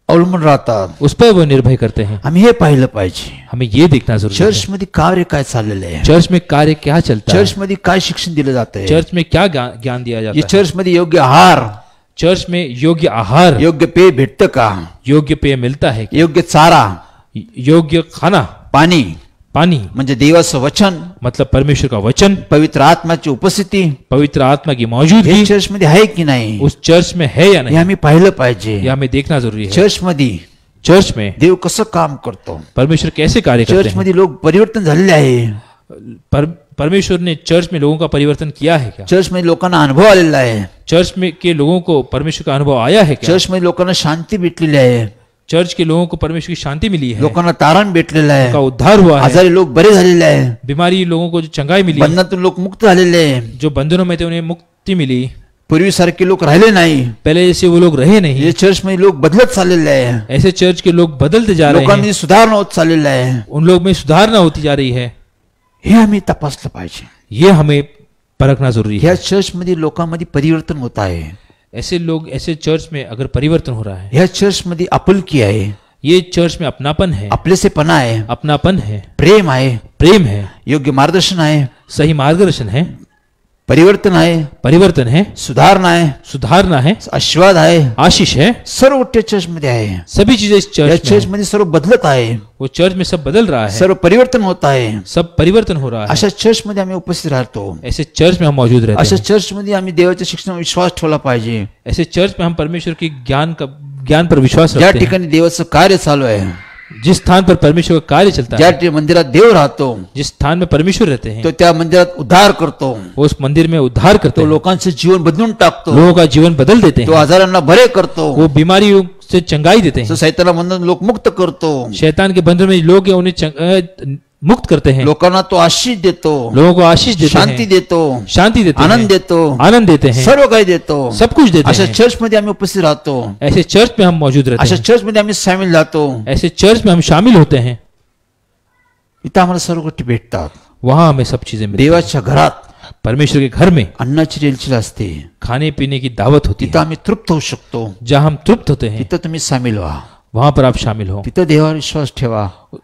अवलंबून राहतात. उस पर वो निर्भय करते हैं. आम्ही हे पाहिलं पाहिजे, हमें ये देखना जरूरी है, चर्च मध्ये कार्य काय चाललेलं आहे, चर्च में कार्य क्या चलता है, चर्च मध्ये काय शिक्षण दिलं जातंय, चर्च में क्या ज्ञान दिया जाता या है, चर्च मध्ये योग्य आहार, चर्च में योग्य आहार, योग्य पेय भेटतं का, योग्य पेय मिलता है, योग्य चारा, योग्य खाना, पाणी पानी म्हणजे देवाचं वचन, मतलब परमेश्वर का वचन, पवित्र आत्माची उपस्थिती पवित्र आत्मा की मौजूदगी हे चर्च मध्ये आहे की नाही, उस चर्च में है या हे नहीं, आम्ही पाहिलं पाहिजे. यह हमें देखना जरूरी है. चर्च मध्ये चर्च में देव कसं काम करतो, परमेश्वर कैसे कार्य करते चर्च हैं, मध्ये लोक परिवर्तन झालेले आहे, परमेश्वर ने चर्च में लोगों का परिवर्तन किया है क्या, चर्च मध्ये लोकांना अनुभव आलेला आहे, चर्च में के लोगों को परमेश्वर का अनुभव आया है क्या, चर्च मध्ये लोकांना शांती भेटलेली आहे, चर्च के लोगों को परमेश्वर की शांति मिली है, लोकांना तारण भेटलेलं आहे, उनका उद्धार हुआ है, आजारी लोक बरे झालेले आहे, बीमारी लोगों को जो चंगाई मिली, बंधनातून लोक मुक्त झालेले आहे, जो बंधनों में थे उन्हें मुक्ति मिली, पूर्वीसारखे लोक राहिले नाही. पहले जैसे वो लोग रहे नहीं, हे चर्च मध्ये लोक बदलत चाललेले आहे, ऐसे चर्च के लोग बदलते जा रहे हैं, लोकांमध्ये सुधारणा होत चाललेलं आहे. उन लोग में सुधारणा होती जा रही है. हे आम्ही तपासलं पाहिजे. ये हमें परखना जरूरी है. ह्या चर्च मध्ये लोकांमध्ये परिवर्तन होत आहे, ऐसे लोग ऐसे चर्च में अगर परिवर्तन हो रहा है, ह्या चर्च मध्ये आपुलकी आहे, ये चर्च में अपनापन है, आपलेसेपणा आहे, अपनापन है, प्रेम आहे, प्रेम है, योग्य मार्गदर्शन आहे, सही मार्गदर्शन है, परिवर्तन आहे, परिवर्तन है, सुधारणा आहे, सुधारना है, आशीर्वाद आहे, आशीष है, सर्व गोष्टी चर्च मध्ये आहे. सभी चीजें इस या चर्च में चर्च है. मध्ये सर्व बदलत आहे, वो चर्च में सब बदल रहा है, सर्व परिवर्तन होत आहे. सब परिवर्तन हो रहा है. अशा चर्च मध्ये आम्ही उपस्थित राहतो, ऐसे चर्च में हम मौजूद रहते अशा हैं. चर्च मध्ये आम्ही देवाच्या शिक्षणावर विश्वास ठेवला पाहिजे. ऐसे चर्च में हम परमेश्वर के ज्ञान पर विश्वास ज्या रखते हैं. ठिकाणी देवाचं कार्य चालू आहे, जिस स्थान पर परमेश्वर का कार्य चलता ज्या है, मंदिरात देव राहतो, जिस स्थान में परमेश्वर रहते हैं, तो त्या मंदिरात उद्धार करतो, वो उस मंदिर में उद्धार करते तो हैं, लोकांचं जीवन बदलून टाकतो, लोगों का जीवन बदल देते तो हैं, आजारांना बरे करतो, वो बीमारियों उससे चंगाई देते तो हैं। सैताना बंधन लोक मुक्त करतो, शैतान के बंधन में लोग उन्हें मुक्त करते हैं, लोकांना तो आशीष देतो, लोगों को आशीष देते शांती हैं, देतो, शांति देते हैं, आनंद देतो, आनंद देते हैं, सर्व काही देतो. सब कुछ देते अशा हैं. चर्च मध्ये आम्ही उपस्थित राहतो, ऐसे चर्च में हम मौजूद रहते अशा हैं, चर्च मध्ये आम्ही सामील राहतो. ऐसे चर्च में हम शामिल होते हैं. इथं आम्हाला सर्व गोष्टी भेटतात. वहां हमें सब चीजें मिलती हैं. देवाच्या घरात परमेश्वर के घर में अन्नाची रेलचेल असते, खाने पीने की दावत होती तिथं है. आम्ही तृप्त होऊ शकतो. जहां हम तृप्त होते हैं, तिथं तुम्ही सामील व्हा, वहां पर आप शामिल हो. तिथं देवावर विश्वास ठेवा,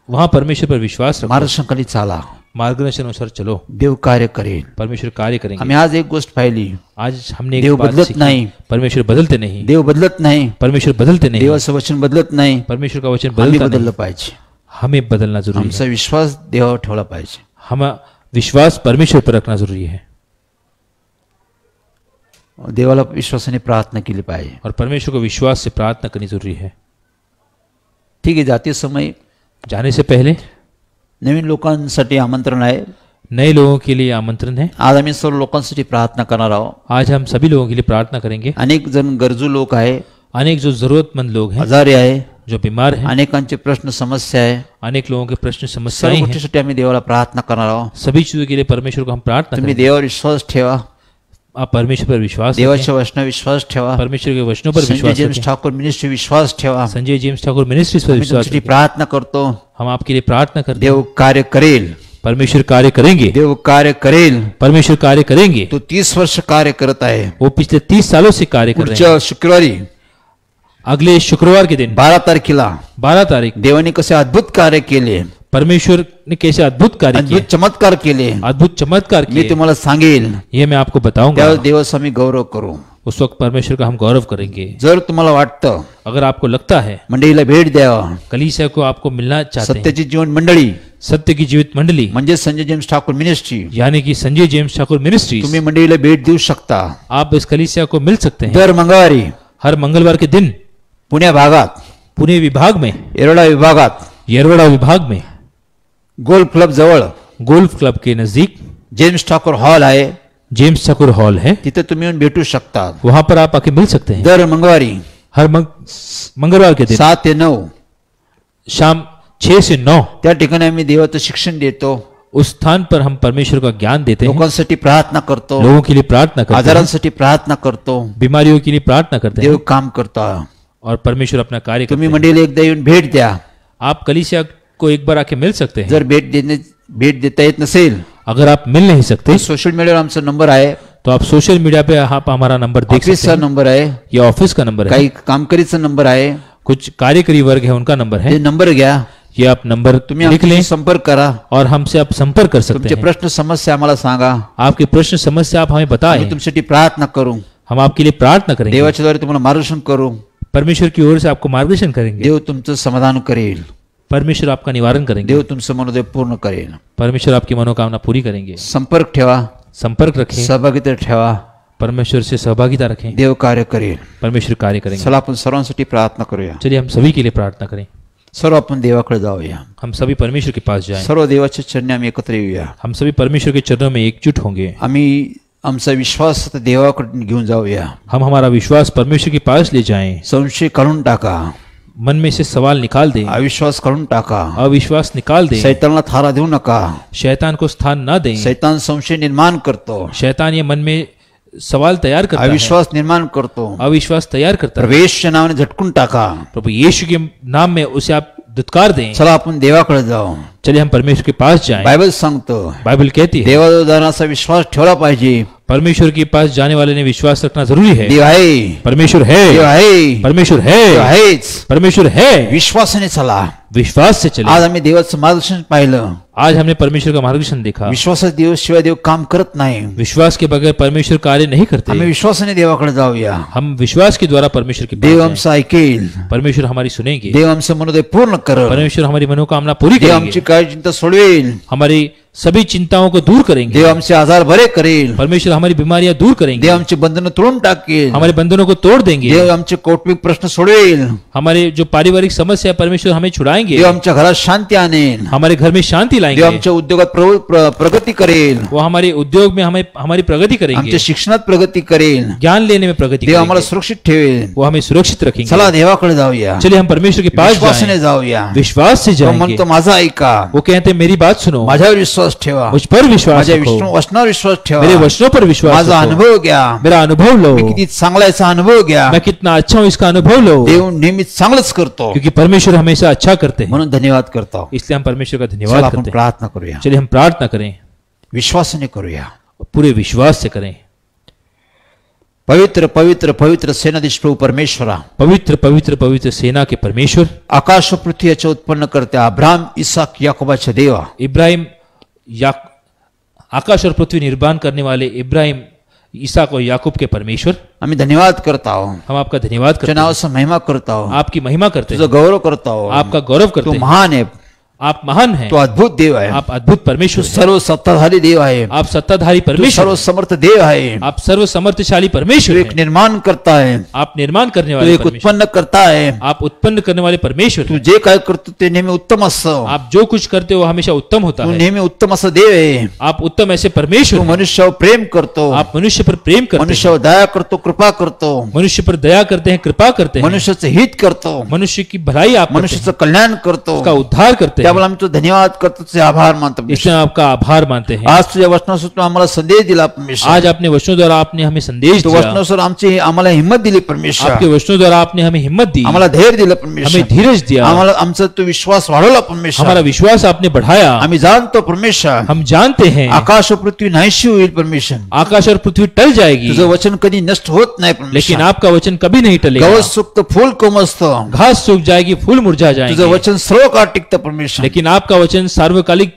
वहां परमेश्वर पर विश्वास रखो, मार्गदर्शनाखाली चाला, मार्गदर्शन अनुसार चलो. देव कार्य करेल. परमेश्वर कार्य करेंगे. आम्ही आज एक गोष्ट पाहिली, आज हमने एक देव बात बदलत सीखी. नाही. परमेश्वर बदलते नहीं. देव बदलत नाही, परमेश्वर बदलते नहीं. देवाचं वचन बदलत नाही. परमेश्वर का वचन आम्ही बदलता बदललं नहीं. पाहिजे. हमें बदलना जरूरी आमचा है. विश्वास देवावर ठेवला पाहिजे. हम विश्वास परमेश्वर पर रखना जरूरी है देवाला विश्वासाने प्रार्थना केली पाहिजे. और परमेश्वर को विश्वास से प्रार्थना करनी जरूरी है. ठीक आहे, जाते समय जाने से पहले नवीन लोकांसाठी आमंत्रण आहे. नए लोगों के लिए आमंत्रण है. आज आम्ही सर्व लोकांसाठी प्रार्थना करणार आहोत. आज हम सभी लोगों के लिए प्रार्थना करेंगे. अनेक जण गरजू लोक आहे, अनेक जो जरूरतमंद लोग हैं, आजारी आहे, जो बीमार हैं, अनेकांचे प्रश्न समस्या आहे. अनेक लोगों के प्रश्न सर्व समस्याएं हैं. गोष्टीसाठी आम्ही देवाला प्रार्थना करणार आहोत. सभी चीजों के लिए परमेश्वर को हम प्रार्थना तुम्ही करेंगे. देवावर विश्वास ठेवा, आप परमेश्वर पर विश्वास रखें. देवाच्या वचनावर विश्वास ठेवा, परमेश्वर के वचनों पर संजय विश्वास जेम्स रखें. ठाकूर मिनिस्ट्री विश्वास ठेवा. संजय जेम्स ठाकुर मिनिस्ट्रीज पर आम्ही विश्वास तुमच्यासाठी रखें. प्रार्थना करतो. हम आपके लिए प्रार्थना करते हैं. देव कार्य करेल, परमेश्वर कार्य करेंगे. देव कार्य करेल. परमेश्वर कार्य करेंगे. तो 30 वर्ष कार्य करत आहे. वो पिछले 30 सालों से कार्य कर रहे हैं. पुढच्या शुक्रवारी अगले शुक्रवार के दिन 12 तारखेला 12 तारीख देवाने कसे अद्भुत कार्य केले, परमेश्वर ने कैसे अद्भुत कार्य अद्भुत किए, चमत्कार केले, अद्भुत चमत्कार मी किए, तुम्हाला सांगेल. ये मैं आपको बताऊंगा. त्यावेळेस देवाचा आम्ही गौरव करू. उस वक्त परमेश्वर का हम गौरव करेंगे. जर तुम्हाला वाटतं अगर आपको लगता है मंडळीला भेट द्यावा, कलीसिया को आपको मिलना चाहते हैं, सत्याची जीवन मंडळी सत्य की जीवित मंडली म्हणजे संजय जेम्स ठाकूर मिनिस्ट्री, यानी कि संजय जेम्स ठाकुर मिनिस्ट्रीज, तुम्ही मंडळीला भेट देऊ शकता. आप इस कलीसिया को मिल सकते हैं. दर मंगळवारी हर मंगलवार के दिन पुणे भागात, पुणे विभाग में, येरवडा विभागात येरवडा विभाग में गोल्फ क्लब जवळ गोल्फ क्लब के नजदीक जेम्स ठाकूर हॉल आहे, जेम्स ठाकुर हॉल है. तिथे तुम्ही येऊन भेटू शकता. वहां पर आप आके मिल सकते हैं. दर मंगळवारी हर मंगलवार के दिन 7 ते 9 शाम 6 से 9 त्या ठिकाणी आम्ही देवाचं शिक्षण देतो, उस स्थान पर हम परमेश्वर का ज्ञान देते हैं, लोकांसाठी प्रार्थना करतो, लोगों के लिए प्रार्थना करते हैं, आजारांसाठी प्रार्थना करतो. बीमारियों के लिए प्रार्थना करते देव हैं काम करतो. और परमेश्वर अपना कार्य करते तुम्ही हैं. मंडळीला एकदा येऊन भेट द्या. आप कलीसिया को एक बार आके मिल सकते हैं. जर भेट देता येत नसेल अगर आप मिल नहीं सकते तर सोशल मीडियावर आमचा नंबर आहे, तो आप सोशल मीडिया पे आप हमारा नंबर देख सकते ऑफिसचा हैं. नंबर आहे, ये ऑफिस का नंबर है. काही कामकरीचा नंबर आहे. कुछ कार्यकरी वर्ग है उनका नंबर ते है. नंबर घ्या, ये आप नंबर तुम्ही लिख लें आमच्याशी संपर्क करा. और हमसे आप संपर्क कर सकते तुमचे हैं. प्रश्न समस्या आम्हाला सांगा, आपके प्रश्न समस्या आप हमें बताएं, आम्ही तुमच्यासाठी प्रार्थना करू. हम आपके लिए प्रार्थना करेंगे. देवाच्या द्वारे तुम्हाला मार्गदर्शन करू. परमेश्वर की ओर से आपको मार्गदर्शन करेंगे. देव तुमचं समाधान करेल. परमेश्वर आपका निवारण करेंगे. देव तुमचं मनोदय पूर्ण करेल. परमेश्वर आपकी मनोकामना पूरी करेंगे. संपर्क ठेवा, संपर्क रखें, सहभागिता ठेवा. परमेश्वर से सहभागिता रखें. देव कार्य करेल. परमेश्वर कार्य करेंगे. चला आपण सर्वांसाठी प्रार्थना करूया. चलिए हम सभी के लिए प्रार्थना करें. सर्व आपण देवाकडे जाऊया. हम सभी परमेश्वर के पास जाएं. सर्व देवाच्या चरणी आम्ही एकत्र येऊया. हम सभी परमेश्वर के चरणों में एकजुट होंगे. आम्ही आमचा विश्वास आता देवाकडे घेऊन जाऊया. हम हमारा विश्वास परमेश्वर के पास ले जाएं. संशय काढून टाका, मन में से सवाल निकाल दें, अविश्वास काढून टाका. अविश्वास निकाल दें, सैतानला थारा देऊ नका. शैतान को स्थान ना दें. सैतान संशय निर्माण करतो, शैतान ये मन में सवाल तैयार करता है, अविश्वास निर्माण करतो. अविश्वास तैयार करता है. प्रवेशच्या नावाने झटकून टाका. प्रभु यीशु के नाम में उसे आप दुत्कार दें. चला आपण देवाकडे जाऊ. चलिए हम परमेश्वर के पास जाएं. बायबल सांगतो, बाइबल कहती है देवाचा विश्वास ठेवला पाहिजे. परमेश्वर के पास जाने वाले ने विश्वास रखना जरूरी है. देव आहे, परमेश्वर देव है, आहे, परमेश्वर देव है, आहेच. परमेश्वर है. विश्वासाने चला. विश्वास से चले. आज आम्ही देवाचं मार्गदर्शन पाहिलं. आज हमने परमेश्वर का मार्गदर्शन देखा. विश्वासात देव शिवाय देव काम करत नाही. विश्वास के बगैर परमेश्वर कार्य नहीं आम्ही करते. विश्वासाने देवाकडे जाऊया. हम विश्वास के द्वारा परमेश्वर के पास देव जाएं. आमचं ऐकेल. परमेश्वर हमारी सुनेंगे. देव आमचं मनोदय पूर्ण करेल. परमेश्वर हमारी मनोकामना पूरी देव करेंगे. आमची काय चिंता सोडवेल. हमारी सभी चिंताओं को दूर करेंगे। देव आमचे आजार बरे करेल, परमेश्वर हमारी बीमारियां दूर करेंगे, देव आमचे बंधन तोडून टाकेल, हमारे बंधनों को तोड़ देंगे, देव आमचे कौटुंबिक प्रश्न सोडवेल, हमारे जो पारिवारिक समस्या है परमेश्वर हमें छुड़ाएंगे, देव आमच्या घरात शांती आणेल, हमारे घर में शांति देव लाएंगे, आमच्या उद्योगात प्रगती करेल, वो हमारे उद्योग में हमारी प्रगति करेंगे, आमच्या शिक्षणात प्रगती करेल, ज्ञान लेने में प्रगति देव आम्हाला करेंगे, सुरक्षित ठेवेल. वो हमें सुरक्षित रखेंगे. चला देवाकडे जाऊया, चलिए हम परमेश्वर के पास विश्वासाने जाएं, जाऊया. विश्वास से तो जाएंगे. म्हणतो माझा ऐका, वो कहते हैं मेरी बात सुनो, माझ्यावर विश्वास ठेवा, मुझ पर विश्वास माझ्या रखो, वचनावर विश्वास ठेवा, मेरे वचनों पर विश्वास माझा रखो, अनुभव घ्या, मेरा अनुभव लो, मी किती चांगला याचा अनुभव घ्या. मैं कितना अच्छा हूँ इसका अनुभव लो, देव नेहमीच चांगलंच करतो, क्योंकि परमेश्वर हमेशा अच्छा करते हैं. म्हणून धन्यवाद करतो. इसलिए हम परमेश्वर का चला धन्यवाद आपण करते हैं. प्रार्थना करूया, चलिए हम प्रार्थना करें, विश्वासाने करूया. पूरे विश्वास से करें. पवित्र पवित्र पवित्र सेनाधीश प्रभू परमेश्वरा, पवित्र पवित्र पवित्र सेना के परमेश्वर, आकाश व पृथ्वी याचे उत्पन्न करते अब्राहम इसाक याकोबाचे देवा, इब्राहिम आकाश और पृथ्वी निर्माण करने वाले इब्राहिम ईसाक और याकूब के परमेश्वर, आम्ही धन्यवाद करता आहोत, हम आपका धन्यवाद तुझ्या करते हैं, नावाचा महिमा करता आहोत, आपकी महिमा करते तुझा हैं, गौरव करता आहोत. आपका गौरव करते तू हैं. महान आहे, आप महान हैं, तू अद्भुत देव आहे, आप अद्भुत तू परमेश्वर हैं, सर्व सत्ताधारी देव आहे, आप सत्ताधारी तू परमेश्वर सर्व हैं, समर्थ देव आहे, आप सर्व समर्थशाली तू परमेश्वर एक हैं, निर्माण करता आहे, आप निर्माण करने तू वाले एक परमेश्वर, उत्पन्न करता आहे. आप उत्पन्न करने वाले परमेश्वर तू हैं. जे काय करतो ते नेहमी उत्तम असतं, आप जो कुछ करते हो वो हमेशा उत्तम होता तू है. नेहमी उत्तम असं देव आहे. आप उत्तम ऐसे तू परमेश्वर हैं. मनुष्यावर प्रेम करतो, आप मनुष्य पर प्रेम करते हैं, मनुष्यावर दया करतो, कृपा करतो, मनुष्य पर दया करते हैं, कृपा करते हैं, मनुष्याचं हित करतो, मनुष्य की भलाई आप करते हैं, मनुष्याचं कल्याण करतो. उसका उद्धार करते हैं. त्यामुळे आम्ही तुझा धन्यवाद करतो, तुझे आभार मानतो. इसलिए आपका आभार मानते हैं. आज तुझ्या वचनानुसार तू आम्हाला संदेश दिला परमेश्वर, आज अपने वचनों द्वारा आपने हमें संदेश तू दिया, वचनानुसार आम्हाला हिंमत दिली परमेश्वर, आपके वचनों द्वारा आपने हमें हिम्मत दी, आम्हाला धैर्य दिलं हमें परमेश्वर, धीरज दिया, आम्हाला आमचा तू विश्वास वाढवला परमेश्वर. हमारा विश्वास आपने बढ़ाया. आम्ही जाणतो परमेश्वर, हम जानते हैं आकाश व पृथ्वी नाहीशी होईल परमेश्वर, आकाश और पृथ्वी टल जाएगी, तुझं वचन कधी नष्ट होत नाही लेकिन परमेश्वर. आपका वचन कभी नहीं टलेगा. गवत सुक्त फूल कोमसतं, घास सूख जाएगी, फूल मुरझा तुझं जाएंगे, वचन सर्व काळ टिकतं परमेश्वर. लेकिन आपका वचन सार्वकालिक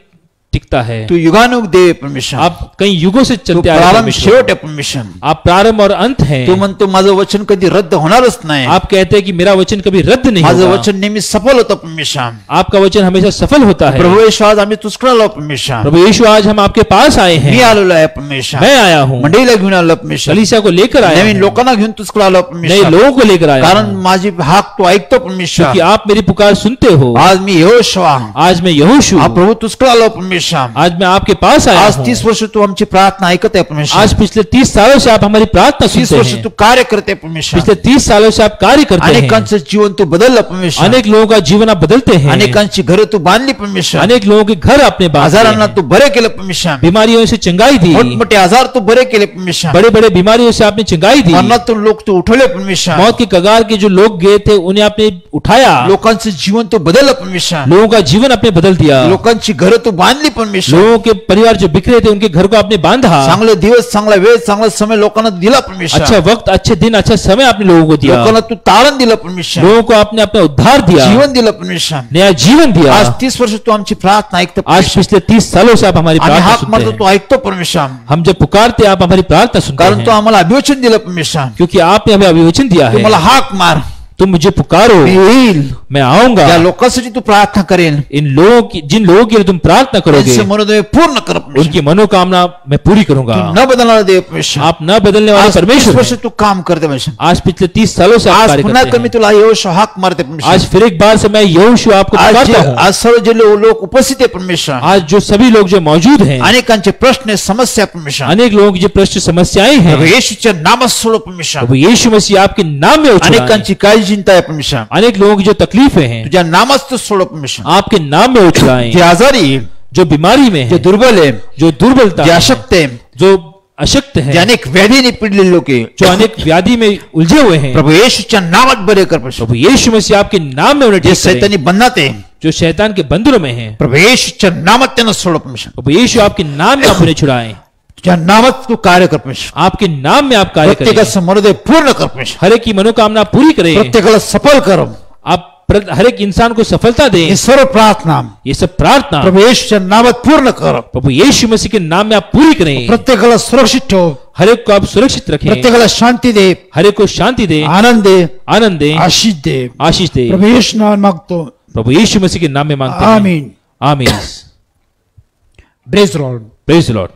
टिकता है. तू युगानुग देव परमेश्वर, आप कई युगों से तू चलते आए प्रारंभ परमेश्वर. शेवट आहे परमेश्वर. आप प्रारंभ और अंत हैं. तू म्हणतो माझं वचन कधी रद्द होणारच नाही, आप कहते हैं कि मेरा वचन कभी रद्द नहीं माझं होगा. वचन नेहमी सफल होतं परमेश्वर. आपका वचन हमेशा सफल होता है. प्रभू येशू आज आम्ही तुझकडे आलो परमेश्वर, प्रभु यीशु आज हम आपके पास आए मी हैं. आलेलो आहे परमेश्वर, मैं आया हूँ, मंडळीला घेऊन आलो परमेश्वर, कलीसिया को लेकर आया नवीन हूँ, लोकांना घेऊन तुझकडे आलो नए परमेश्वर, लोगों को लेकर आया कारण हूँ, माझी हाक तू ऐकतो क्योंकि परमेश्वर. आप मेरी पुकार सुनते हो. आज मी यहोशुआ, आज मैं यहोशू, हा प्रभू तुझकडे आलो परमेश्वर. आज मैं आपके पास आया आज हूँ. 30 वर्ष तू आमची प्रार्थना ऐकत आहे परमेश्वर, आज पिछले 30 सालों से आप हमारी प्रार्थना 30 सुनते वर्ष हैं. तू कार्य करते परमेश्वर. पिछले 30 सालों से आप कार्य करते हैं. अनेकांचं जीवन तू बदललं परमेश्वर, अनेक लोगों का जीवन आप बदलते हैं. अनेकांची घरं तू बांधली परमेश्वर, अनेक लोगों के घर आपने बांध दिए आजारांना हैं. तू बरे केलं परमेश्वर, बीमारियों से चंगाई दी, मोठमोठे आजार तू बरे केले परमेश्वर, बड़े बड़े बीमारियों से आपने चंगाई दी, मरणातून लोक तू उठवले परमेश्वर, मौत के कगार के जो लोग गए थे उन्हें आपने उठाया, लोकांचं जीवन तू बदललं परमेश्वर, लोगों का जीवन आपने बदल दिया, लोकांची घरं तू बांधली परमेश्वर. लोगों के परिवार जो बिखरे थे उनके घर को आपने बांधा, चांगले दिवस, चांगला वेळ, चांगला समय लोकांना दिला परमेश्वर, अच्छा वक्त, अच्छे दिन, अच्छा समय आपने लोगों को दिया, लोकांना तू तारण दिलं परमेश्वर, लोगों को आपने अपना उद्धार दिया, जीवन दिलं परमेश्वर. नया जीवन दिया. आज 30 वर्ष तू आमची प्रार्थना ऐकतो आज परमेश्वर. पिछले 30 सालों से आप हमारी आम्ही प्रार्थना हाक सुनते मारतो हैं. तू ऐकतो परमेश्वर, हम जब पुकारते आप हमारी प्रार्थना सुनते कारण तू हैं, आम्हाला अभिवचन दिलं परमेश्वर. क्योंकि आपने हमें अभिवचन दिया तू है. मला हाक मार, तुम मुझे पुकारो, मी येईल. मैं आऊंगा. या लोकांसाठी तू प्रार्थना करेल, इन लोगों की, जिन लोगों के लिए तुम प्रार्थना करोगे, त्यांचे मनोदय पूर्ण कर परमेश्वर. उनकी मनोकामना मैं पूरी करूंगा. तू न बदलणारा देव परमेश्वर. आप न बदलने वाले आज 30 परमेश्वर वर्ष हैं. तू काम करते परमेश्वर. आज पिछले 30 सालों से आप आज कार्य पुन्हा करते कमी हैं. तुला यहोशू हाक मारते परमेश्वर. आज फिर एक बार से मैं यहोशू आपको आज पुकारता हूँ. आज सर्व जे लोक उपस्थित आहे परमेश्वर, आज जो सभी लोग जो मौजूद हैं, अनेकांचे प्रश्न समस्या परमेश्वर, अनेक लोगों की जो प्रश्न समस्याएं हैं, प्रभू येशूच्या नामात सोडव परमेश्वर. प्रभु यीशु मसीह आपके नाम में उछालें. अनेकांची काय चिंता आहे परमेश्वर, अनेक लोगों की जो तकलीफें हैं तुझ्या नामात तू सोडव परमेश्वर. आपके नाम में उछलाएं. जे आजारी, जो बीमारी में जे है, दुर्बल आहे, जो दुर्बलता जे है, अशक्त आहे, जो अशक्त जे है, अनेक व्याधीने पीडलेले लोक आहे, जो अनेक व्याधि में उलझे हुए हैं, प्रभू येशूच्या नामात बरे कर परमेश्वर. प्रभु यीशु मसीह आपके नाम में उन्हें जे ठीक करें. सैतानी बंधनात आहे, जो शैतान के बंधनों में हैं, प्रभू येशूच्या नामात त्यांना सोडव परमेश्वर. प्रभु यीशु आपके नाम में आप उन्हें छुड़ाएं. तुझ्या नामात तू कार्य कर परमेश्वर. आपके नाम में आप कार्य करें. प्रत्येकाचं मनोदय पूर्ण कर परमेश्वर. हर एक की मनोकामना पूरी करें. प्रत्येकाला सफल कर. आप हर एक इंसान को सफलता हे दें. सर्व प्रार्थना ये सब प्रार्थना प्रभू येशूच्या नामात पूर्ण कर. प्रभु यीशु मसीह के नाम में आप पूरी करें. प्रत्येकाला सुरक्षित ठेव. हर एक को आप सुरक्षित रखें. प्रत्येकाला शांती दे, हर एक को शांति दे, आनंद दे, आनंद दे, आशीष दे. आशीष दे. प्रभू येशू नाम मागतो. प्रभु यीशु मसीह के नाम में मांगते हैं. आमीन. आमीन. Praise the Lord. Praise Lord.